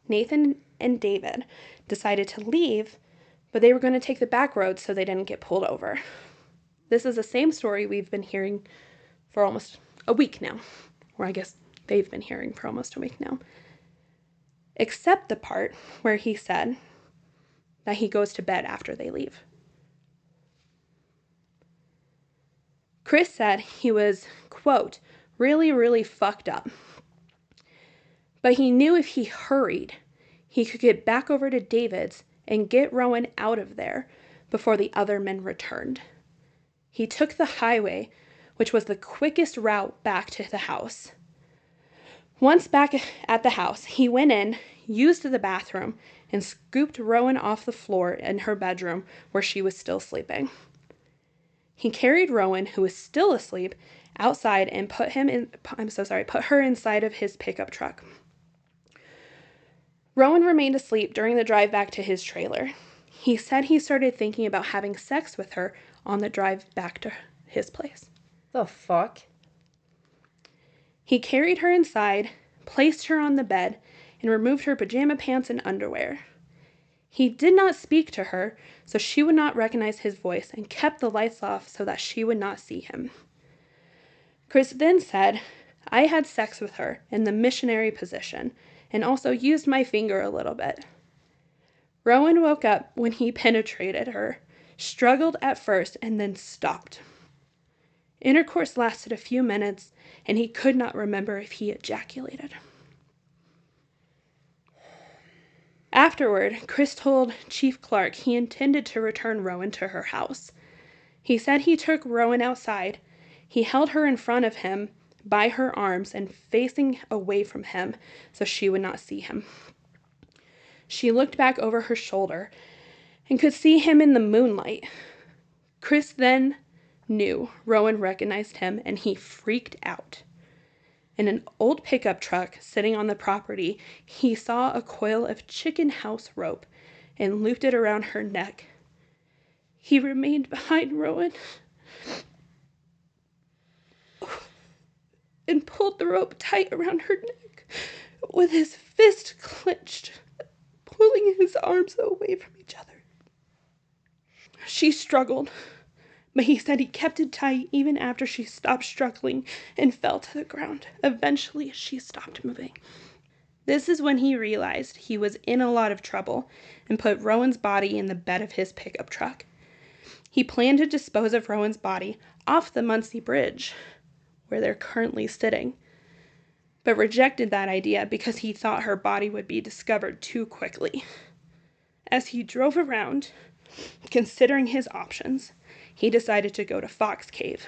Nathan and David decided to leave, but they were going to take the back road so they didn't get pulled over. This is the same story we've been hearing for almost a week now, or I guess they've been hearing for almost a week now. Except the part where he said that he goes to bed after they leave. Chris said he was, quote, really, really fucked up. But he knew if he hurried, he could get back over to David's and get Rowan out of there before the other men returned. He took the highway, which was the quickest route back to the house. Once back at the house, he went in, used the bathroom, and scooped Rowan off the floor in her bedroom where she was still sleeping. He carried Rowan, who was still asleep, outside and put her inside of his pickup truck. Rowan remained asleep during the drive back to his trailer. He said he started thinking about having sex with her on the drive back to his place. The fuck? He carried her inside, placed her on the bed, and removed her pajama pants and underwear. He did not speak to her, so she would not recognize his voice, and kept the lights off so that she would not see him. Chris then said, "I had sex with her in the missionary position, and also used my finger a little bit. Rowan woke up when he penetrated her, struggled at first, and then stopped. Intercourse lasted a few minutes, and he could not remember if he ejaculated. Afterward, Chris told Chief Clark he intended to return Rowan to her house. He said he took Rowan outside. He held her in front of him by her arms and facing away from him so she would not see him. She looked back over her shoulder and could see him in the moonlight. Chris then knew Rowan recognized him, and he freaked out. In an old pickup truck sitting on the property, he saw a coil of chicken house rope and looped it around her neck. He remained behind Rowan and pulled the rope tight around her neck with his fist clenched, pulling his arms away from each other. She struggled, but he said he kept it tight even after she stopped struggling and fell to the ground. Eventually, she stopped moving. This is when he realized he was in a lot of trouble and put Rowan's body in the bed of his pickup truck. He planned to dispose of Rowan's body off the Muncie Bridge, where they're currently sitting, but rejected that idea because he thought her body would be discovered too quickly. As he drove around, considering his options, he decided to go to Fox Cave.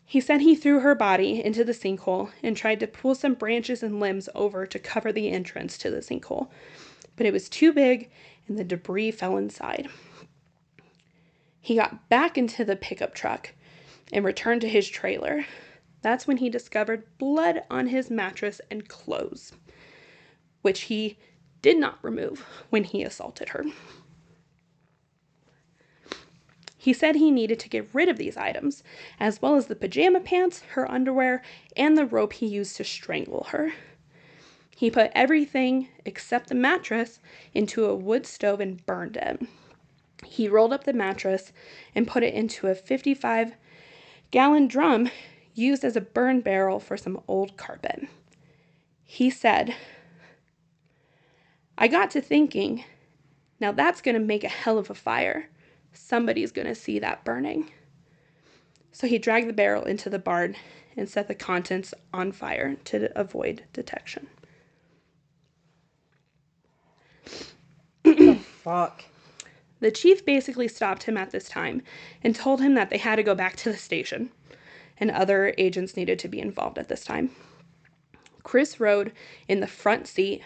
He said he threw her body into the sinkhole and tried to pull some branches and limbs over to cover the entrance to the sinkhole, but it was too big and the debris fell inside. He got back into the pickup truck and returned to his trailer. That's when he discovered blood on his mattress and clothes, which he did not remove when he assaulted her. He said he needed to get rid of these items, as well as the pajama pants, her underwear, and the rope he used to strangle her. He put everything except the mattress into a wood stove and burned it. He rolled up the mattress and put it into a 55-gallon drum used as a burn barrel for some old carpet. He said, "I got to thinking, now that's going to make a hell of a fire. Somebody's going to see that burning." So he dragged the barrel into the barn and set the contents on fire to avoid detection. The fuck? The chief basically stopped him at this time and told him that they had to go back to the station and other agents needed to be involved at this time. Chris rode in the front seat,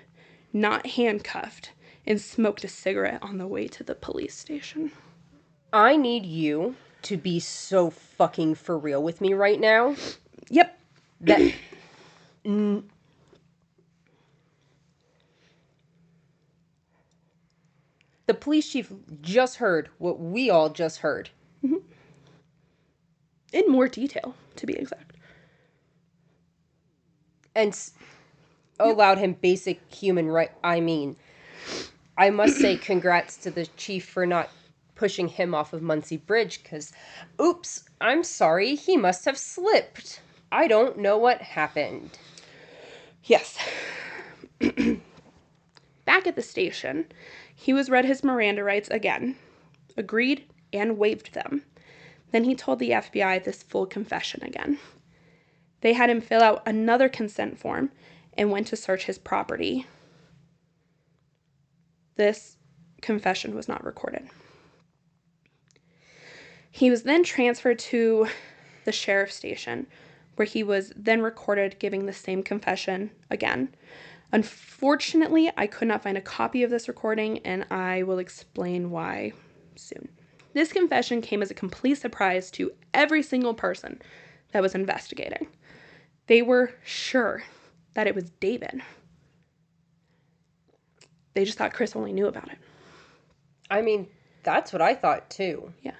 not handcuffed, and smoked a cigarette on the way to the police station. I need you to be so fucking for real with me right now. Yep. That... The police chief just heard what we all just heard. Mm-hmm. In more detail, to be exact. And allowed him basic human right. I mean, I must say congrats to the chief for not pushing him off of Muncie Bridge, because, oops, I'm sorry, he must have slipped. I don't know what happened. Yes. Back at the station, he was read his Miranda rights again, agreed, and waived them. Then he told the FBI this full confession again. They had him fill out another consent form and went to search his property. This confession was not recorded. He was then transferred to the sheriff's station, where he was then recorded giving the same confession again. Unfortunately, I could not find a copy of this recording, and I will explain why soon. This confession came as a complete surprise to every single person that was investigating. They were sure that it was David. They just thought Chris only knew about it. I mean, that's what I thought too. Yeah.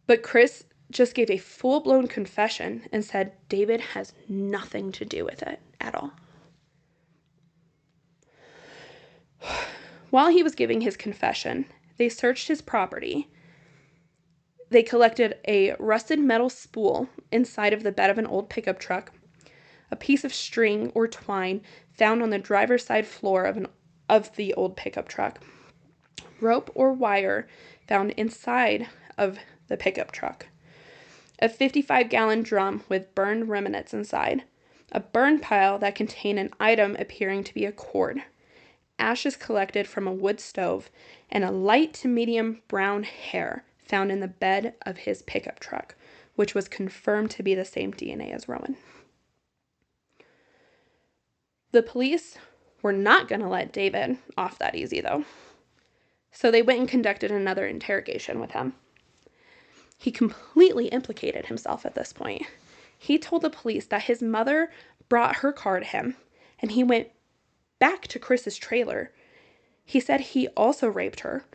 But Chris just gave a full-blown confession and said David has nothing to do with it at all. While he was giving his confession, they searched his property. They collected a rusted metal spool inside of the bed of an old pickup truck, a piece of string or twine found on the driver's side floor of the old pickup truck, rope or wire found inside of the pickup truck, a 55-gallon drum with burned remnants inside, a burn pile that contained an item appearing to be a cord, ashes collected from a wood stove, and a light to medium brown hair found in the bed of his pickup truck, which was confirmed to be the same DNA as Rowan. The police were not going to let David off that easy, though. So they went and conducted another interrogation with him. He completely implicated himself at this point. He told the police that his mother brought her car to him, and he went back to Chris's trailer. He said he also raped her,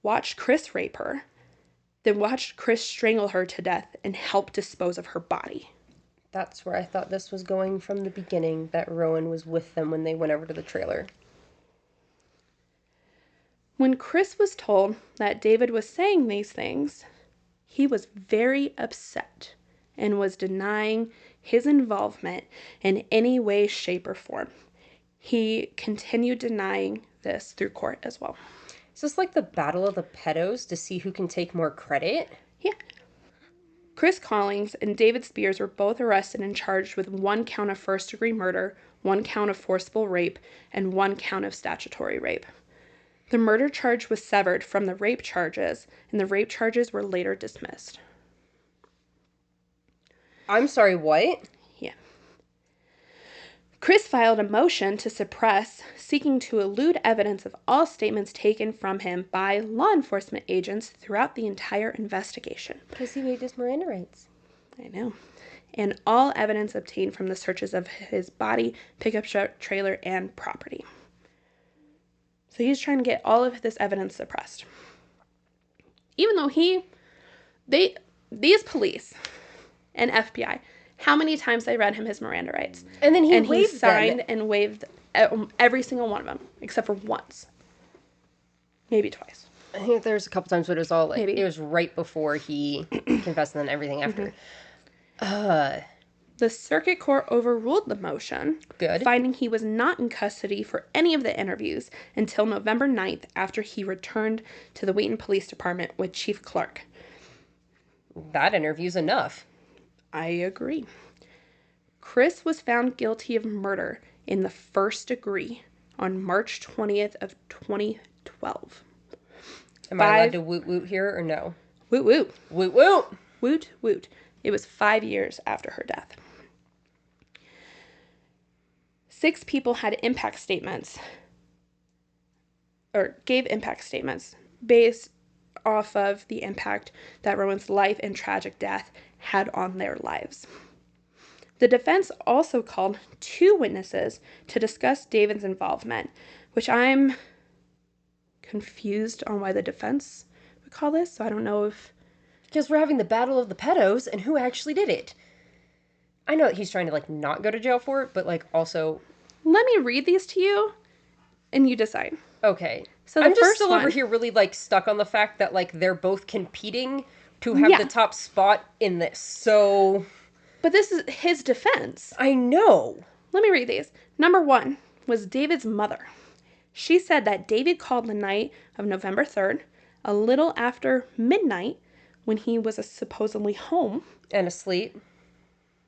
watched Chris rape her, then watched Chris strangle her to death and help dispose of her body. That's where I thought this was going from the beginning, that Rowan was with them when they went over to the trailer. When Chris was told that David was saying these things, he was very upset and was denying his involvement in any way, shape, or form. He continued denying this through court as well. Is this like the battle of the pedos to see who can take more credit? Yeah. Chris Collins and David Spears were both arrested and charged with 1 count of first-degree murder, 1 count of forcible rape, and 1 count of statutory rape. The murder charge was severed from the rape charges, and the rape charges were later dismissed. I'm sorry, what? Yeah. Chris filed a motion to suppress, seeking to elude evidence of all statements taken from him by law enforcement agents throughout the entire investigation. Because he waived his Miranda rights. I know. And all evidence obtained from the searches of his body, pickup trailer, and property. So he's trying to get all of this evidence suppressed. Even though these police and FBI, how many times they read him his Miranda rights? And then he signed and waived every single one of them, except for once. Maybe twice. I think there's a couple times, but it was all like, it was right before he confessed and then everything after. The circuit court overruled the motion, finding he was not in custody for any of the interviews until November 9th, after he returned to the Wheaton Police Department with Chief Clark. That interview's enough. I agree. Chris was found guilty of murder in the first degree on March 20th of 2012. Am I allowed to woot woot here or no? Woot woot. Woot woot. Woot woot. It was 5 years after her death. 6 people had impact statements, or gave impact statements based off of the impact that Rowan's life and tragic death had on their lives. The defense also called 2 witnesses to discuss David's involvement, which I'm confused on why the defense would call this, so I don't know if... Because we're having the battle of the pedos, and who actually did it? I know that he's trying to, like, not go to jail for it, but, like, also... Let me read these to you, and you decide. Okay. So I'm just still over here really, like, stuck on the fact that, like, they're both competing to have the top spot in this, so... But this is his defense. I know. Let me read these. Number 1 was David's mother. She said that David called the night of November 3rd, a little after midnight, when he was supposedly home. And asleep.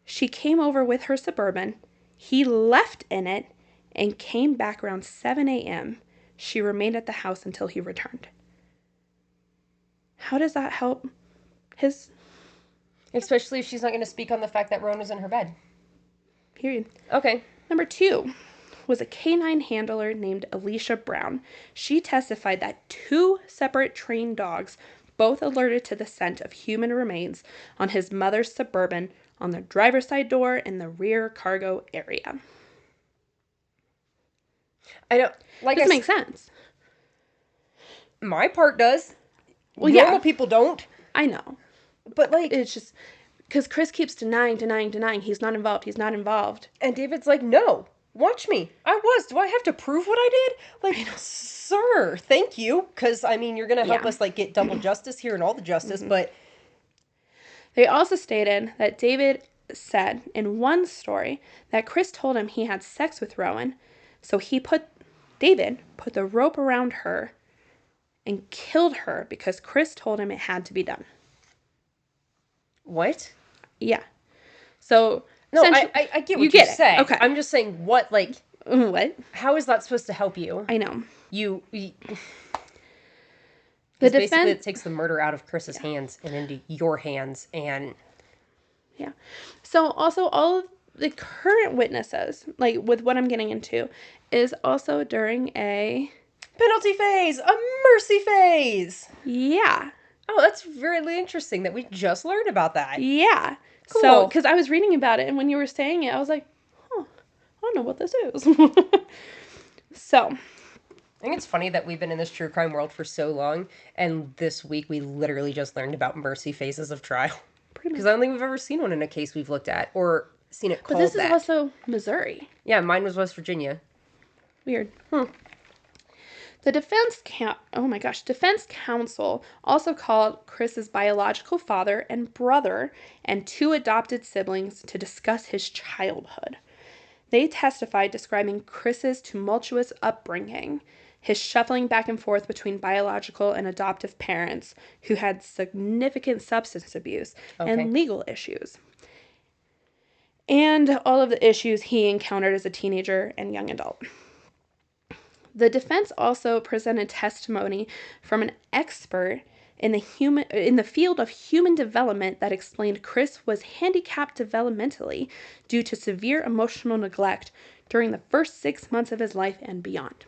She came over with her Suburban. He left in it and came back around 7 a.m. She remained at the house until he returned. How does that help his... Especially if she's not going to speak on the fact that Rowan was in her bed. Period. Okay. Number 2 was a canine handler named Alicia Brown. She testified that 2 separate trained dogs both alerted to the scent of human remains on his mother's Suburban on the driver's side door in the rear cargo area. I don't... Like, this makes sense. My part does. Well, Normal people don't. I know. But, like... It's just... Because Chris keeps denying. He's not involved. And David's like, no, watch me. I was. Do I have to prove what I did? Like, sir, thank you. Because, I mean, you're going to help us, like, get double justice here and all the justice, but... They also stated that David said in one story that Chris told him he had sex with Rowan, so David put the rope around her and killed her because Chris told him it had to be done. What? Yeah. So no, I get what you're saying. Okay. I'm just saying what. How is that supposed to help you? I know. Basically it takes the murder out of Chris's hands and into your hands, and yeah. So also all of the current witnesses, like with what I'm getting into, is also during a penalty phase, a mercy phase. Yeah. Oh, that's really interesting that we just learned about that. Yeah. Cool. So, because I was reading about it, and when you were saying it, I was like, I don't know what this is. So. I think it's funny that we've been in this true crime world for so long, and this week we literally just learned about mercy phases of trial. Because I don't think we've ever seen one in a case we've looked at, or seen it called that. But this is also Missouri. Yeah, mine was West Virginia. Weird. The defense counsel also called Chris's biological father and brother and 2 adopted siblings to discuss his childhood. They testified describing Chris's tumultuous upbringing, his shuffling back and forth between biological and adoptive parents who had significant substance abuse and legal issues, and all of the issues he encountered as a teenager and young adult. The defense also presented testimony from an expert in the field of human development that explained Chris was handicapped developmentally due to severe emotional neglect during the first 6 months of his life and beyond.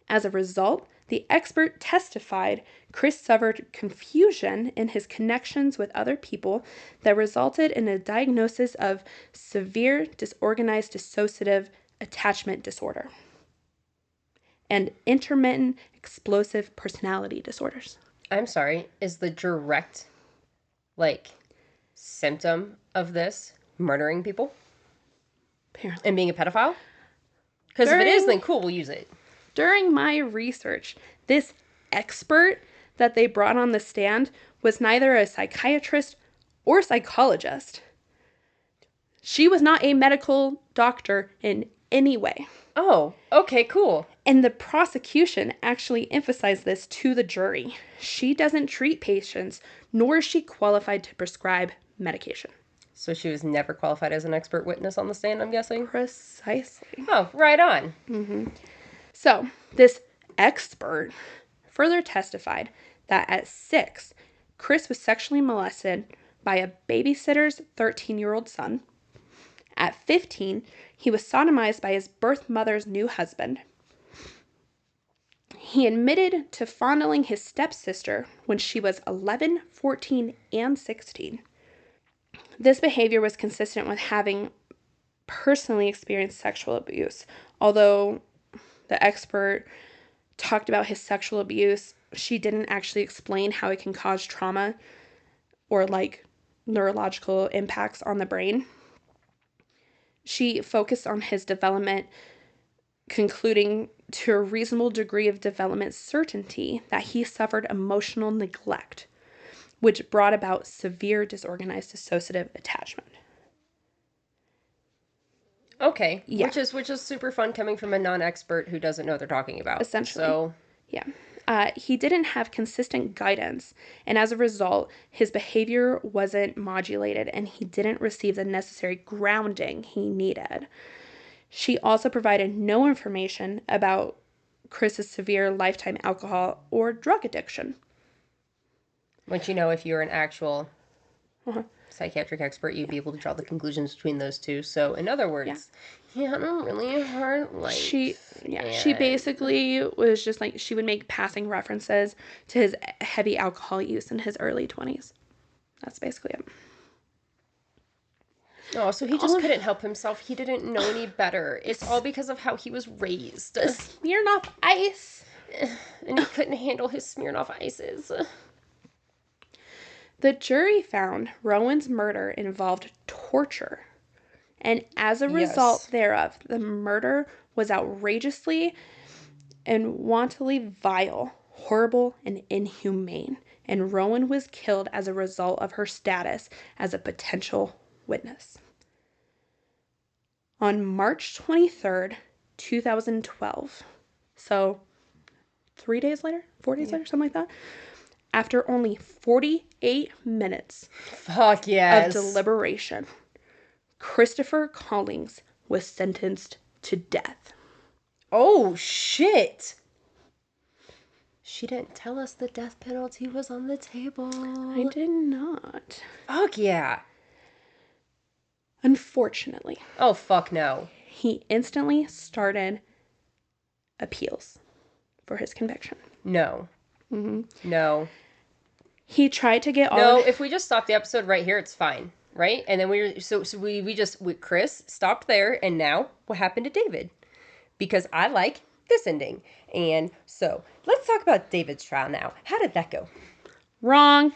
As a result, the expert testified Chris suffered confusion in his connections with other people that resulted in a diagnosis of severe disorganized dissociative attachment disorder and intermittent explosive personality disorders. I'm sorry, is the direct, symptom of this murdering people? Apparently. And being a pedophile? Because if it is, then cool, we'll use it. During my research, this expert that they brought on the stand was neither a psychiatrist or psychologist. She was not a medical doctor in any way. Oh, okay, cool. And the prosecution actually emphasized this to the jury. She doesn't treat patients, nor is she qualified to prescribe medication. So she was never qualified as an expert witness on the stand, I'm guessing? Precisely. Oh, right on. Mm-hmm. So, this expert further testified that at 6, Chris was sexually molested by a babysitter's 13-year-old son. At 15, he was sodomized by his birth mother's new husband. He admitted to fondling his stepsister when she was 11, 14, and 16. This behavior was consistent with having personally experienced sexual abuse. Although the expert talked about his sexual abuse, she didn't actually explain how it can cause trauma or neurological impacts on the brain. She focused on his development, concluding to a reasonable degree of development certainty that he suffered emotional neglect, which brought about severe disorganized dissociative attachment. Okay, yeah. Which is super fun coming from a non-expert who doesn't know what they're talking about. Essentially. So, yeah. He didn't have consistent guidance, and as a result, his behavior wasn't modulated, and he didn't receive the necessary grounding he needed. She also provided no information about Chris's severe lifetime alcohol or drug addiction. Which, if you're an actual psychiatric expert, you'd be able to draw the conclusions between those two. So, in other words, he had a really hard life. She basically was just she would make passing references to his heavy alcohol use in his early 20s. That's basically it. Oh, so he just couldn't help himself. He didn't know any better. It's all because of how he was raised. Smirnoff Ice. And he couldn't handle his Smirnoff Ices. The jury found Rowan's murder involved torture. And as a result thereof, the murder was outrageously and wantonly vile, horrible, and inhumane. And Rowan was killed as a result of her status as a potential witness. On March 23rd, 2012, so 3 days later, 4 days later, something like that, after only 48 minutes Fuck yes. of deliberation, Christopher Collings was sentenced to death. Oh, shit. She didn't tell us the death penalty was on the table. I did not. Fuck yeah. Unfortunately. Oh, fuck no. He instantly started appeals for his conviction. No. Mm-hmm. No. He tried to get all No, if we just stop the episode right here, it's fine. Right? And then Chris stopped there, and now what happened to David? Because I like this ending. And so, let's talk about David's trial now. How did that go? Wrong.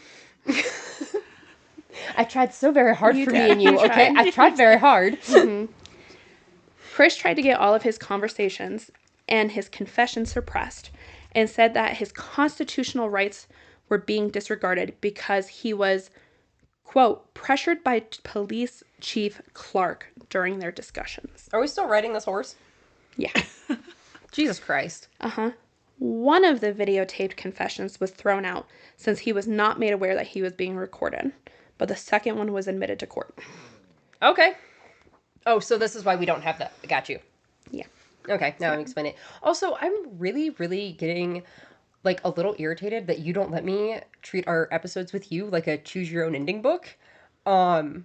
I tried so very hard for me and you, okay? I tried very hard. Mm-hmm. Chris tried to get all of his conversations and his confession suppressed and said that his constitutional rights were being disregarded because he was, quote, pressured by Police Chief Clark during their discussions. Are we still riding this horse? Yeah. Jesus Christ. Uh-huh. One of the videotaped confessions was thrown out since he was not made aware that he was being recorded, but the second one was admitted to court. Okay. Oh, so this is why we don't have that. Got you. Yeah. Okay, now I'm explaining it. Also, I'm really, really getting, like, a little irritated that you don't let me treat our episodes with you like a choose-your-own-ending book. I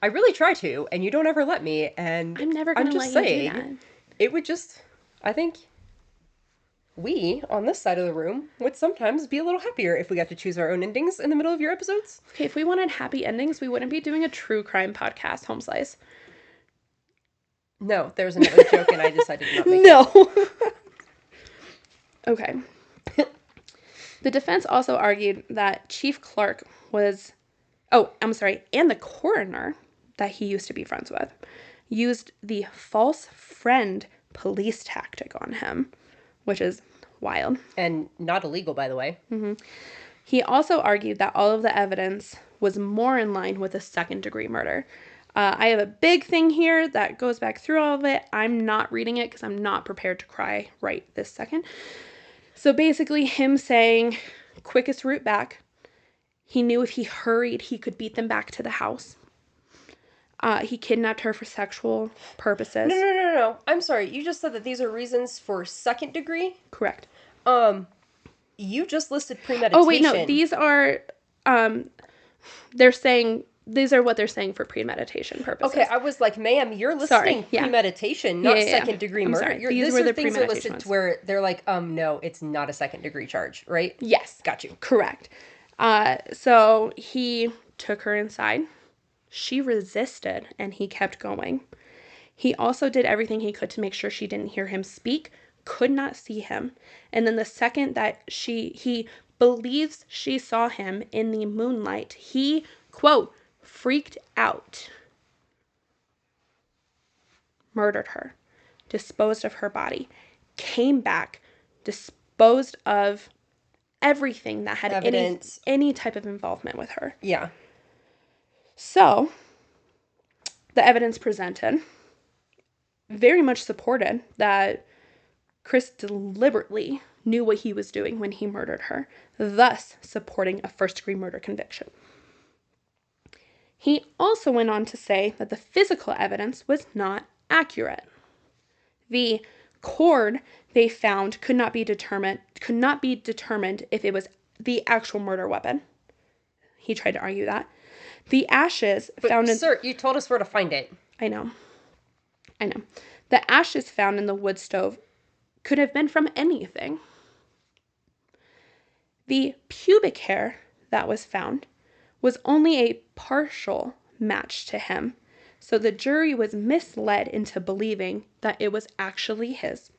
really try to, and you don't ever let me, and I'm never going to let you do that. It would just, I think, we, on this side of the room, would sometimes be a little happier if we got to choose our own endings in the middle of your episodes. Okay, if we wanted happy endings, we wouldn't be doing a true crime podcast, Home Slice. No, there's another joke, and I decided not to make it. Okay. The defense also argued that Chief Clark was... and the coroner that he used to be friends with used the false friend police tactic on him, which is wild. And not illegal, by the way. Mm-hmm. He also argued that all of the evidence was more in line with a second-degree murder. I have a big thing here that goes back through all of it. I'm not reading it because I'm not prepared to cry right this second. So basically him saying, quickest route back. He knew if he hurried, he could beat them back to the house. He kidnapped her for sexual purposes. No. I'm sorry. You just said that these are reasons for second degree? Correct. You just listed premeditation. Oh, wait, no. These are, these are what they're saying for premeditation purposes. Okay, I was like, ma'am, you're listing premeditation, not second-degree murder. Sorry. These were the things are listed ones. To where they're like, no, it's not a second-degree charge, right? Yes. Got you. Correct. So he took her inside. She resisted, and he kept going. He also did everything he could to make sure she didn't hear him speak, could not see him. And then the second that he believes she saw him in the moonlight, he, quote, freaked out, murdered her, disposed of her body, came back, disposed of everything that had any type of involvement with her. Yeah. So, the evidence presented very much supported that Chris deliberately knew what he was doing when he murdered her, thus supporting a first-degree murder conviction. He also went on to say that the physical evidence was not accurate. The cord they found could not be determined if it was the actual murder weapon. He tried to argue that. The ashes found in... Sir, you told us where to find it. I know. The ashes found in the wood stove could have been from anything. The pubic hair that was found was only a partial match to him, so the jury was misled into believing that it was actually his.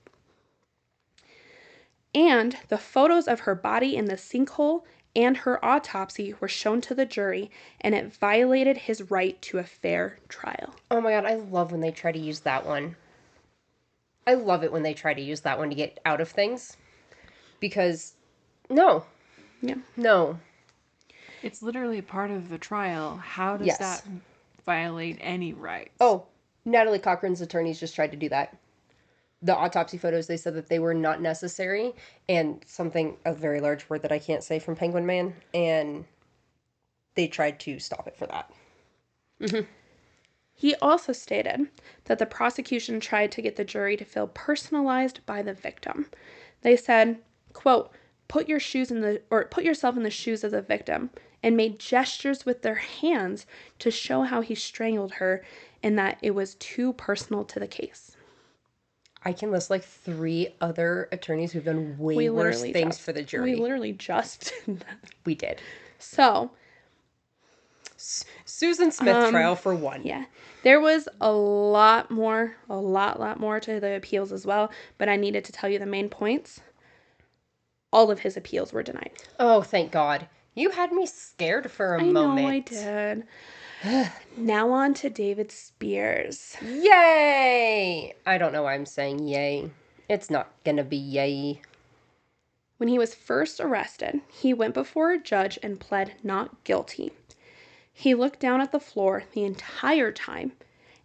And the photos of her body in the sinkhole and her autopsy were shown to the jury, and it violated his right to a fair trial. Oh my God, I love when they try to use that one. I love it when they try to use that one to get out of things. Because, no. Yeah. No. It's literally part of the trial. How does that violate any rights. Oh, Natalie Cochran's attorneys just tried to do that. The autopsy photos, they said that they were not necessary, and something, a very large word that I can't say from Penguin Man, and they tried to stop it for that. Mm-hmm. He also stated that the prosecution tried to get the jury to feel personalized by the victim. They said, quote, put yourself in the shoes of the victim, and made gestures with their hands to show how he strangled her and that it was too personal to the case. I can list like 3 other attorneys who've done way worse things for the jury. We literally just did that. We did. So, Susan Smith trial for 1. Yeah. There was a lot more to the appeals as well, but I needed to tell you the main points. All of his appeals were denied. Oh, thank God. You had me scared for a moment. I know I did. Now on to David Spears. Yay! I don't know why I'm saying yay. It's not gonna be yay. When he was first arrested, he went before a judge and pled not guilty. He looked down at the floor the entire time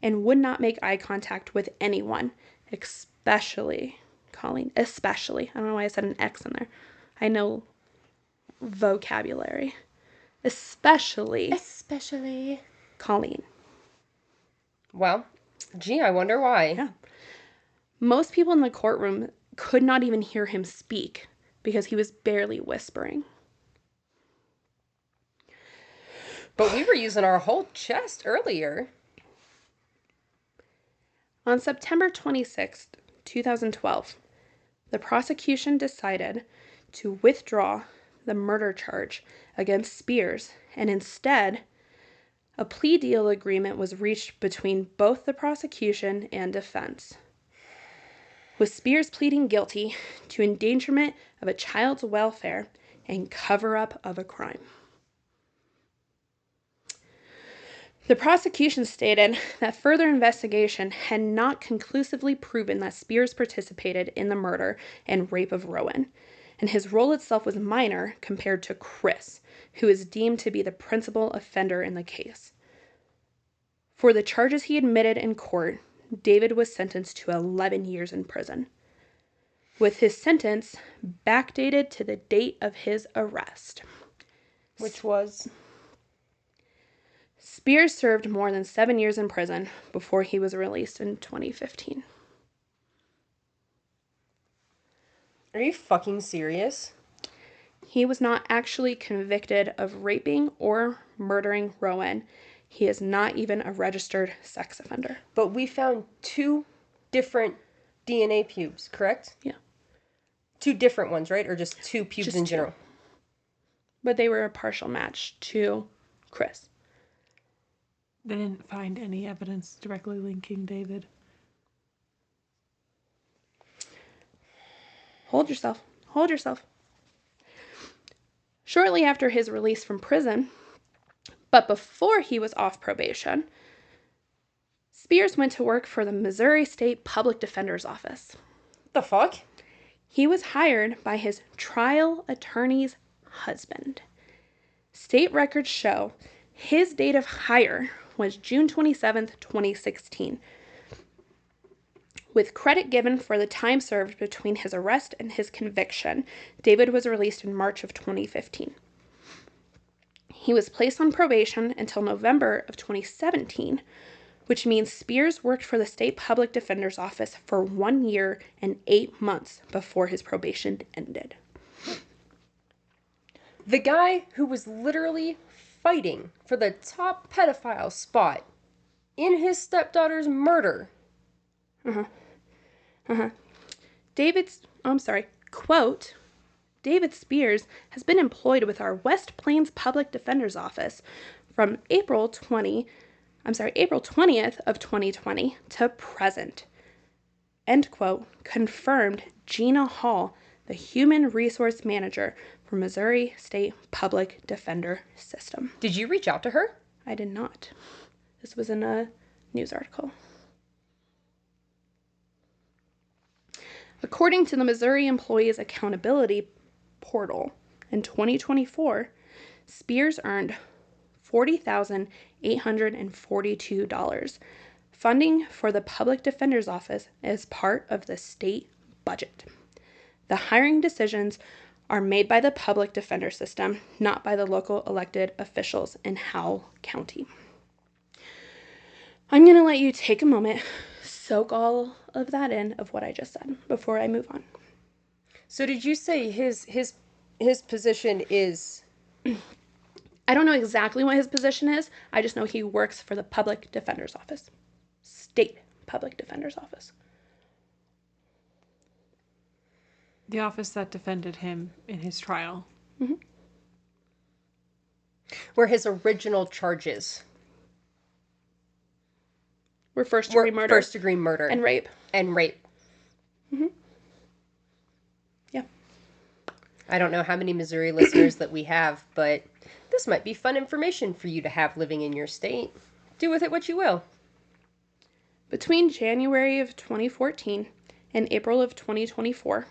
and would not make eye contact with anyone, especially Colleen. Especially. I don't know why I said an X in there. I know vocabulary. Especially Colleen. Well, gee, I wonder why. Yeah. Most people in the courtroom could not even hear him speak because he was barely whispering. But we were using our whole chest earlier. On September 26th, 2012, the prosecution decided to withdraw the murder charge against Spears, and instead, a plea deal agreement was reached between both the prosecution and defense, with Spears pleading guilty to endangerment of a child's welfare and cover-up of a crime. The prosecution stated that further investigation had not conclusively proven that Spears participated in the murder and rape of Rowan, and his role itself was minor compared to Chris, who is deemed to be the principal offender in the case. For the charges he admitted in court, David was sentenced to 11 years in prison, with his sentence backdated to the date of his arrest. Which was? Spears served more than 7 years in prison before he was released in 2015. Are you fucking serious? He was not actually convicted of raping or murdering Rowan. He is not even a registered sex offender. But we found 2 different DNA pubes, correct? Yeah. 2 different ones, right? Or just 2 pubes Just in 2. general? But they were a partial match to Chris. They didn't find any evidence directly linking David. Hold yourself. Shortly after his release from prison, but before he was off probation, Spears went to work for the Missouri State Public Defender's Office. The fuck? He was hired by his trial attorney's husband. State records show his date of hire was June 27th, 2016, with credit given for the time served between his arrest and his conviction. David was released in March of 2015. He was placed on probation until November of 2017, which means Spears worked for the State Public Defender's Office for 1 year and 8 months before his probation ended. The guy who was literally fighting for the top pedophile spot in his stepdaughter's murder. Quote, David Spears has been employed with our West Plains Public Defender's Office from April 20th of 2020 to present. End quote, confirmed Gina Hall, the Human Resource Manager for Missouri State Public Defender System. Did you reach out to her? I did not. This was in a news article. According to the Missouri Employees Accountability Portal, in 2024, Spears earned $40,842. Funding for the public defender's office is part of the state budget. The hiring decisions are made by the public defender system, not by the local elected officials in Howell County. I'm going to let you take a moment, soak all of that in of what I just said before I move on. So did you say his position is... I don't know exactly what his position is. I just know he works for the public defender's office. State public defender's office. The office that defended him in his trial. Mm-hmm. Where his original charges were first-degree murder. First-degree murder. And rape. Mm-hmm. Yeah. I don't know how many Missouri listeners that we have, but this might be fun information for you to have living in your state. Do with it what you will. Between January of 2014 and April of 2024,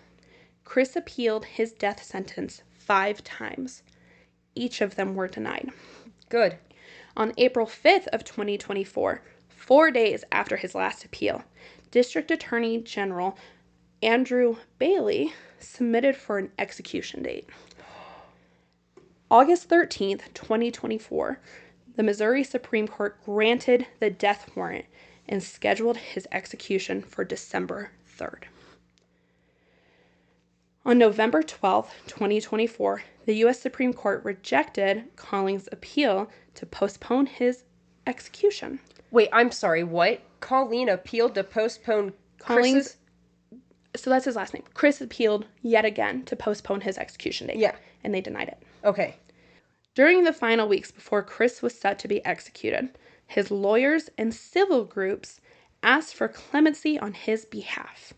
Chris appealed his death sentence 5 times. Each of them were denied. Good. On April 5th of 2024, 4 days after his last appeal, District Attorney General Andrew Bailey submitted for an execution date. August 13th, 2024, the Missouri Supreme Court granted the death warrant and scheduled his execution for December 3rd. On November 12th, 2024, the U.S. Supreme Court rejected Collings' appeal to postpone his execution. Wait, I'm sorry, what? Colleen appealed to postpone Collings... So that's his last name. Chris appealed yet again to postpone his execution date. Yeah. And they denied it. Okay. During the final weeks before Chris was set to be executed, his lawyers and civil groups asked for clemency on his behalf.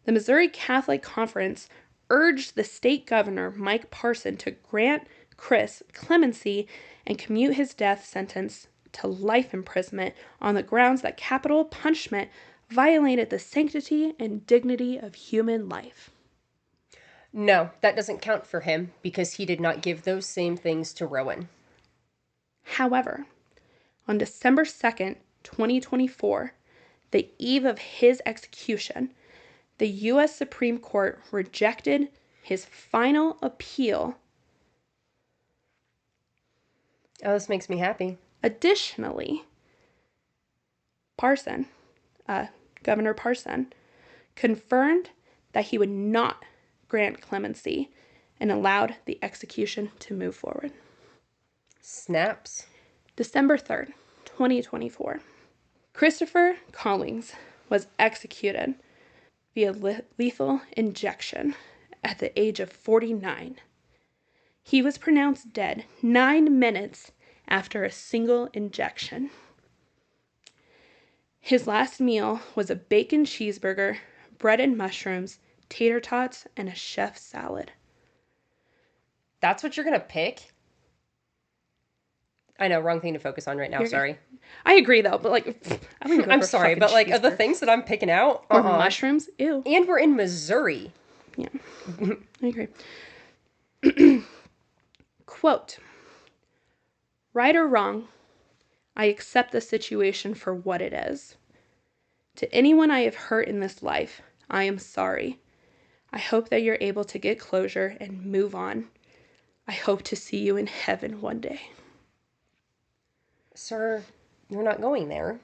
The Missouri Catholic Conference urged the state governor, Mike Parson, to grant Chris clemency and commute his death sentence to life imprisonment on the grounds that capital punishment violated the sanctity and dignity of human life. No, that doesn't count for him because he did not give those same things to Rowan. However, on December 2nd, 2024, the eve of his execution, the U.S. Supreme Court rejected his final appeal. Oh, this makes me happy. Additionally, Governor Parson, confirmed that he would not grant clemency and allowed the execution to move forward. Snaps. December 3rd, 2024. Christopher Collings was executed via lethal injection at the age of 49. He was pronounced dead 9 minutes after a single injection. His last meal was a bacon cheeseburger, bread and mushrooms, tater tots, and a chef salad. That's what you're going to pick? I know, wrong thing to focus on right now, sorry. I agree, though, but I'm sorry, but of the things that I'm picking out... Or mushrooms? Ew. And we're in Missouri. Yeah, I agree. Quote, right or wrong, I accept the situation for what it is. To anyone I have hurt in this life, I am sorry. I hope that you're able to get closure and move on. I hope to see you in heaven one day. Sir, you're not going there.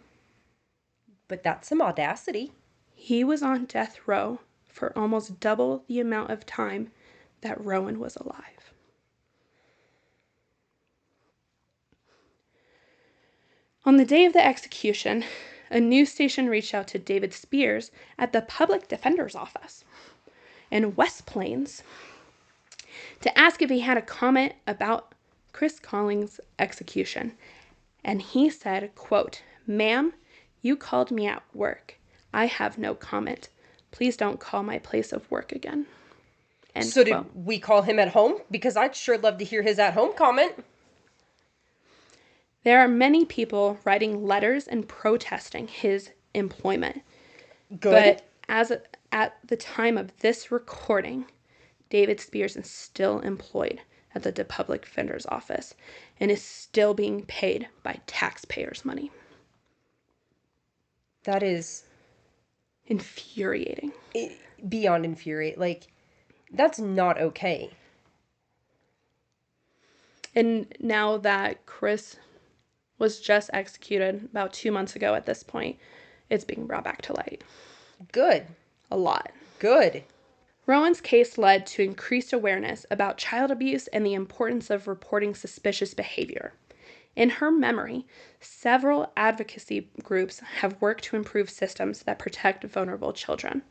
But that's some audacity. He was on death row for almost double the amount of time that Rowan was alive. On the day of the execution, a news station reached out to David Spears at the public defender's office in West Plains to ask if he had a comment about Chris Collings' execution. And he said, quote, "Ma'am, you called me at work. I have no comment. Please don't call my place of work again." End so quote. Did we call him at home? Because I'd sure love to hear his at-home comment. There are many people writing letters and protesting his employment. Good. But at the time of this recording, David Spears is still employed at the public defender's office and is still being paid by taxpayers' money. That is infuriating. Beyond infuriating. Like, that's not okay. And now that Chris was just executed about 2 months ago at this point, it's being brought back to light. Good. A lot. Good. Rowan's case led to increased awareness about child abuse and the importance of reporting suspicious behavior. In her memory, several advocacy groups have worked to improve systems that protect vulnerable children.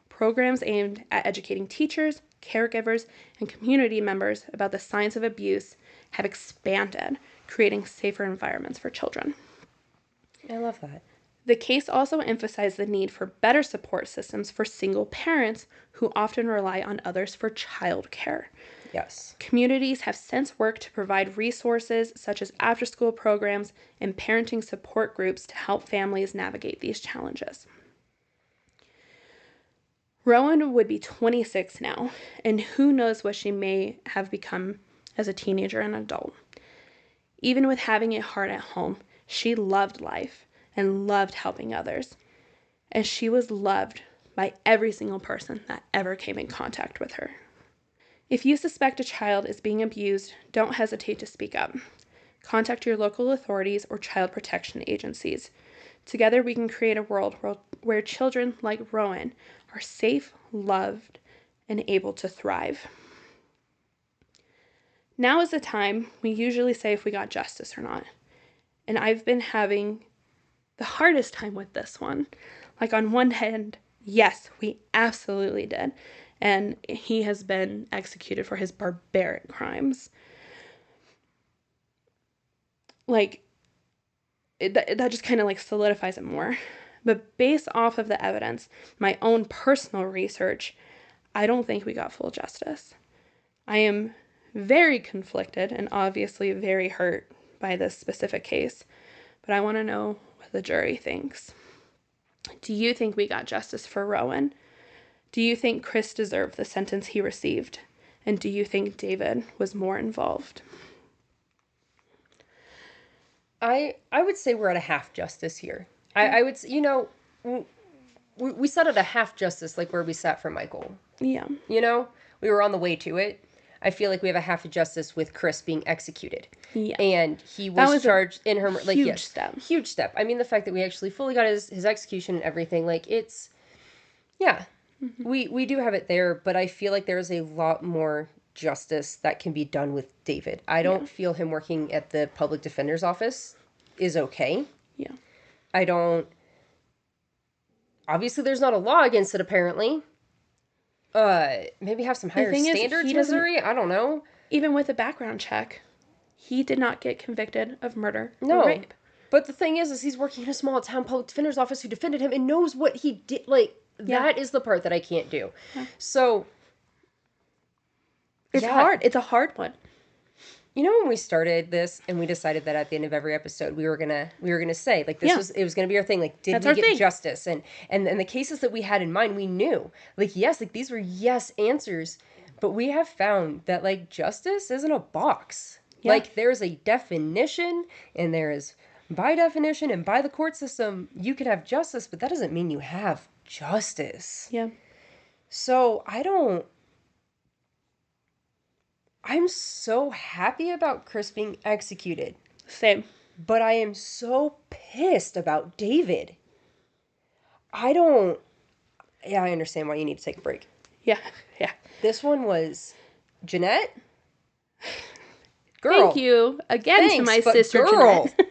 Programs aimed at educating teachers, caregivers, and community members about the signs of abuse have expanded, creating safer environments for children. I love that. The case also emphasized the need for better support systems for single parents who often rely on others for childcare. Yes. Communities have since worked to provide resources such as after-school programs and parenting support groups to help families navigate these challenges. Rowan would be 26 now, and who knows what she may have become as a teenager and adult. Even with having it hard at home, she loved life and loved helping others. And she was loved by every single person that ever came in contact with her. If you suspect a child is being abused, don't hesitate to speak up. Contact your local authorities or child protection agencies. Together we can create a world where children like Rowan are safe, loved, and able to thrive. Now is the time we usually say if we got justice or not. And I've been having the hardest time with this one. Like, on one hand, yes, we absolutely did. And he has been executed for his barbaric crimes. Like, that just kind of like solidifies it more. But based off of the evidence, my own personal research, I don't think we got full justice. I am very conflicted and obviously very hurt by this specific case, but I want to know what the jury thinks. Do you think we got justice for Rowan? Do you think Chris deserved the sentence he received? And do you think David was more involved? I would say we're at a half justice here. I would, we sat at a half justice, like where we sat for Michael. Yeah. We were on the way to it. I feel like we have a half of justice with Chris being executed. Yeah. And he was charged in her, like, huge step. Huge step. I mean, the fact that we actually fully got his execution and everything, like, it's, yeah, we do have it there, but I feel like there's a lot more justice that can be done with David. I don't feel him working at the public defender's office is okay. Yeah. I don't, obviously there's not a law against it, apparently. Maybe have some higher standards, Missouri? I don't know. Even with a background check, he did not get convicted of murder or rape. But the thing is he's working in a small town public defender's office who defended him and knows what he did. Like, that is the part that I can't do. Yeah. So, it's hard. It's a hard one. When we started this and we decided that at the end of every episode we were gonna say, like, it was gonna be our thing, like, did we get justice? And the cases that we had in mind, we knew, like, yes, like, these were yes answers, but we have found that, like, justice isn't a box. Yeah. Like, there's a definition, and there is, by definition and by the court system, you can have justice, but that doesn't mean you have justice. Yeah. So I'm so happy about Chris being executed. Same. But I am so pissed about David. I understand why you need to take a break. Yeah. This one was Jeanette. Girl. Thank you again to my sister Jeanette.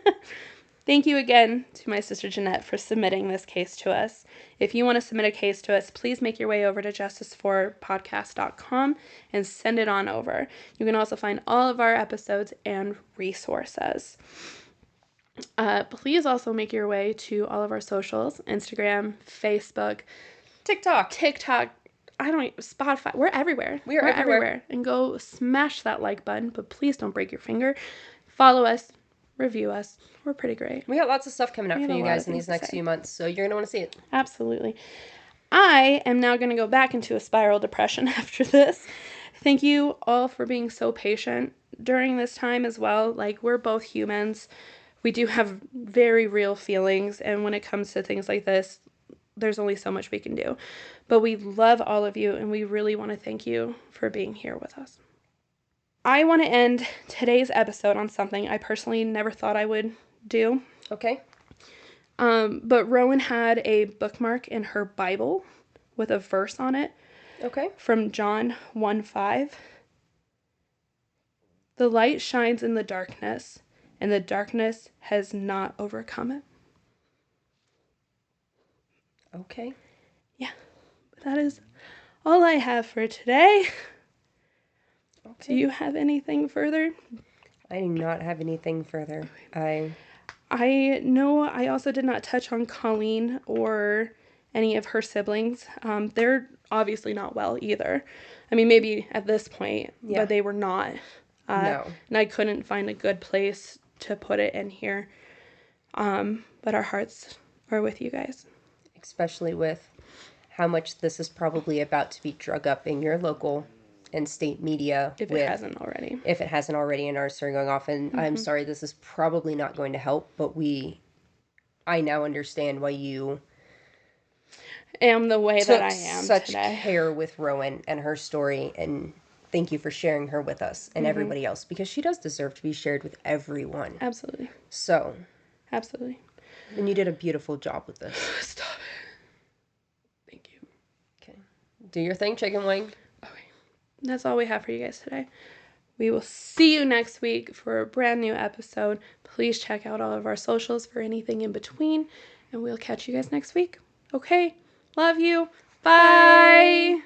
Thank you again to my sister Jeanette for submitting this case to us. If you want to submit a case to us, please make your way over to justiceforpodcast.com and send it on over. You can also find all of our episodes and resources. Please also make your way to all of our socials: Instagram, Facebook, TikTok, Spotify. We're everywhere. We're everywhere. And go smash that like button, but please don't break your finger. Follow us. Review us. We're pretty great. We got lots of stuff coming up for you guys in these next few months, so you're going to want to see it. Absolutely. I am now going to go back into a spiral depression after this. Thank you all for being so patient during this time as well. Like, we're both humans. We do have very real feelings, and when it comes to things like this, there's only so much we can do. But we love all of you, and we really want to thank you for being here with us. I want to end today's episode on something I personally never thought I would do. Okay. But Rowan had a bookmark in her Bible with a verse on it. Okay. From John 1:5. The light shines in the darkness, and the darkness has not overcome it. Okay. Yeah, but that is all I have for today. Okay. Do you have anything further? I do not have anything further. I know I also did not touch on Colleen or any of her siblings. They're obviously not well either. I mean, maybe at this point, but they were not. No. And I couldn't find a good place to put it in here. But our hearts are with you guys. Especially with how much this is probably about to be drug up in your local and state media. If it hasn't already. If it hasn't already, and ours are going off. And I'm sorry, this is probably not going to help, but I now understand why you am the way that I am such today. care with Rowan and her story, and thank you for sharing her with us and everybody else, because she does deserve to be shared with everyone. Absolutely. So. Absolutely. And you did a beautiful job with this. Stop it. Thank you. Okay. Do your thing, chicken wing. Okay. That's all we have for you guys today. We will see you next week for a brand new episode. Please check out all of our socials for anything in between, and we'll catch you guys next week. Okay. Love you. Bye. Bye.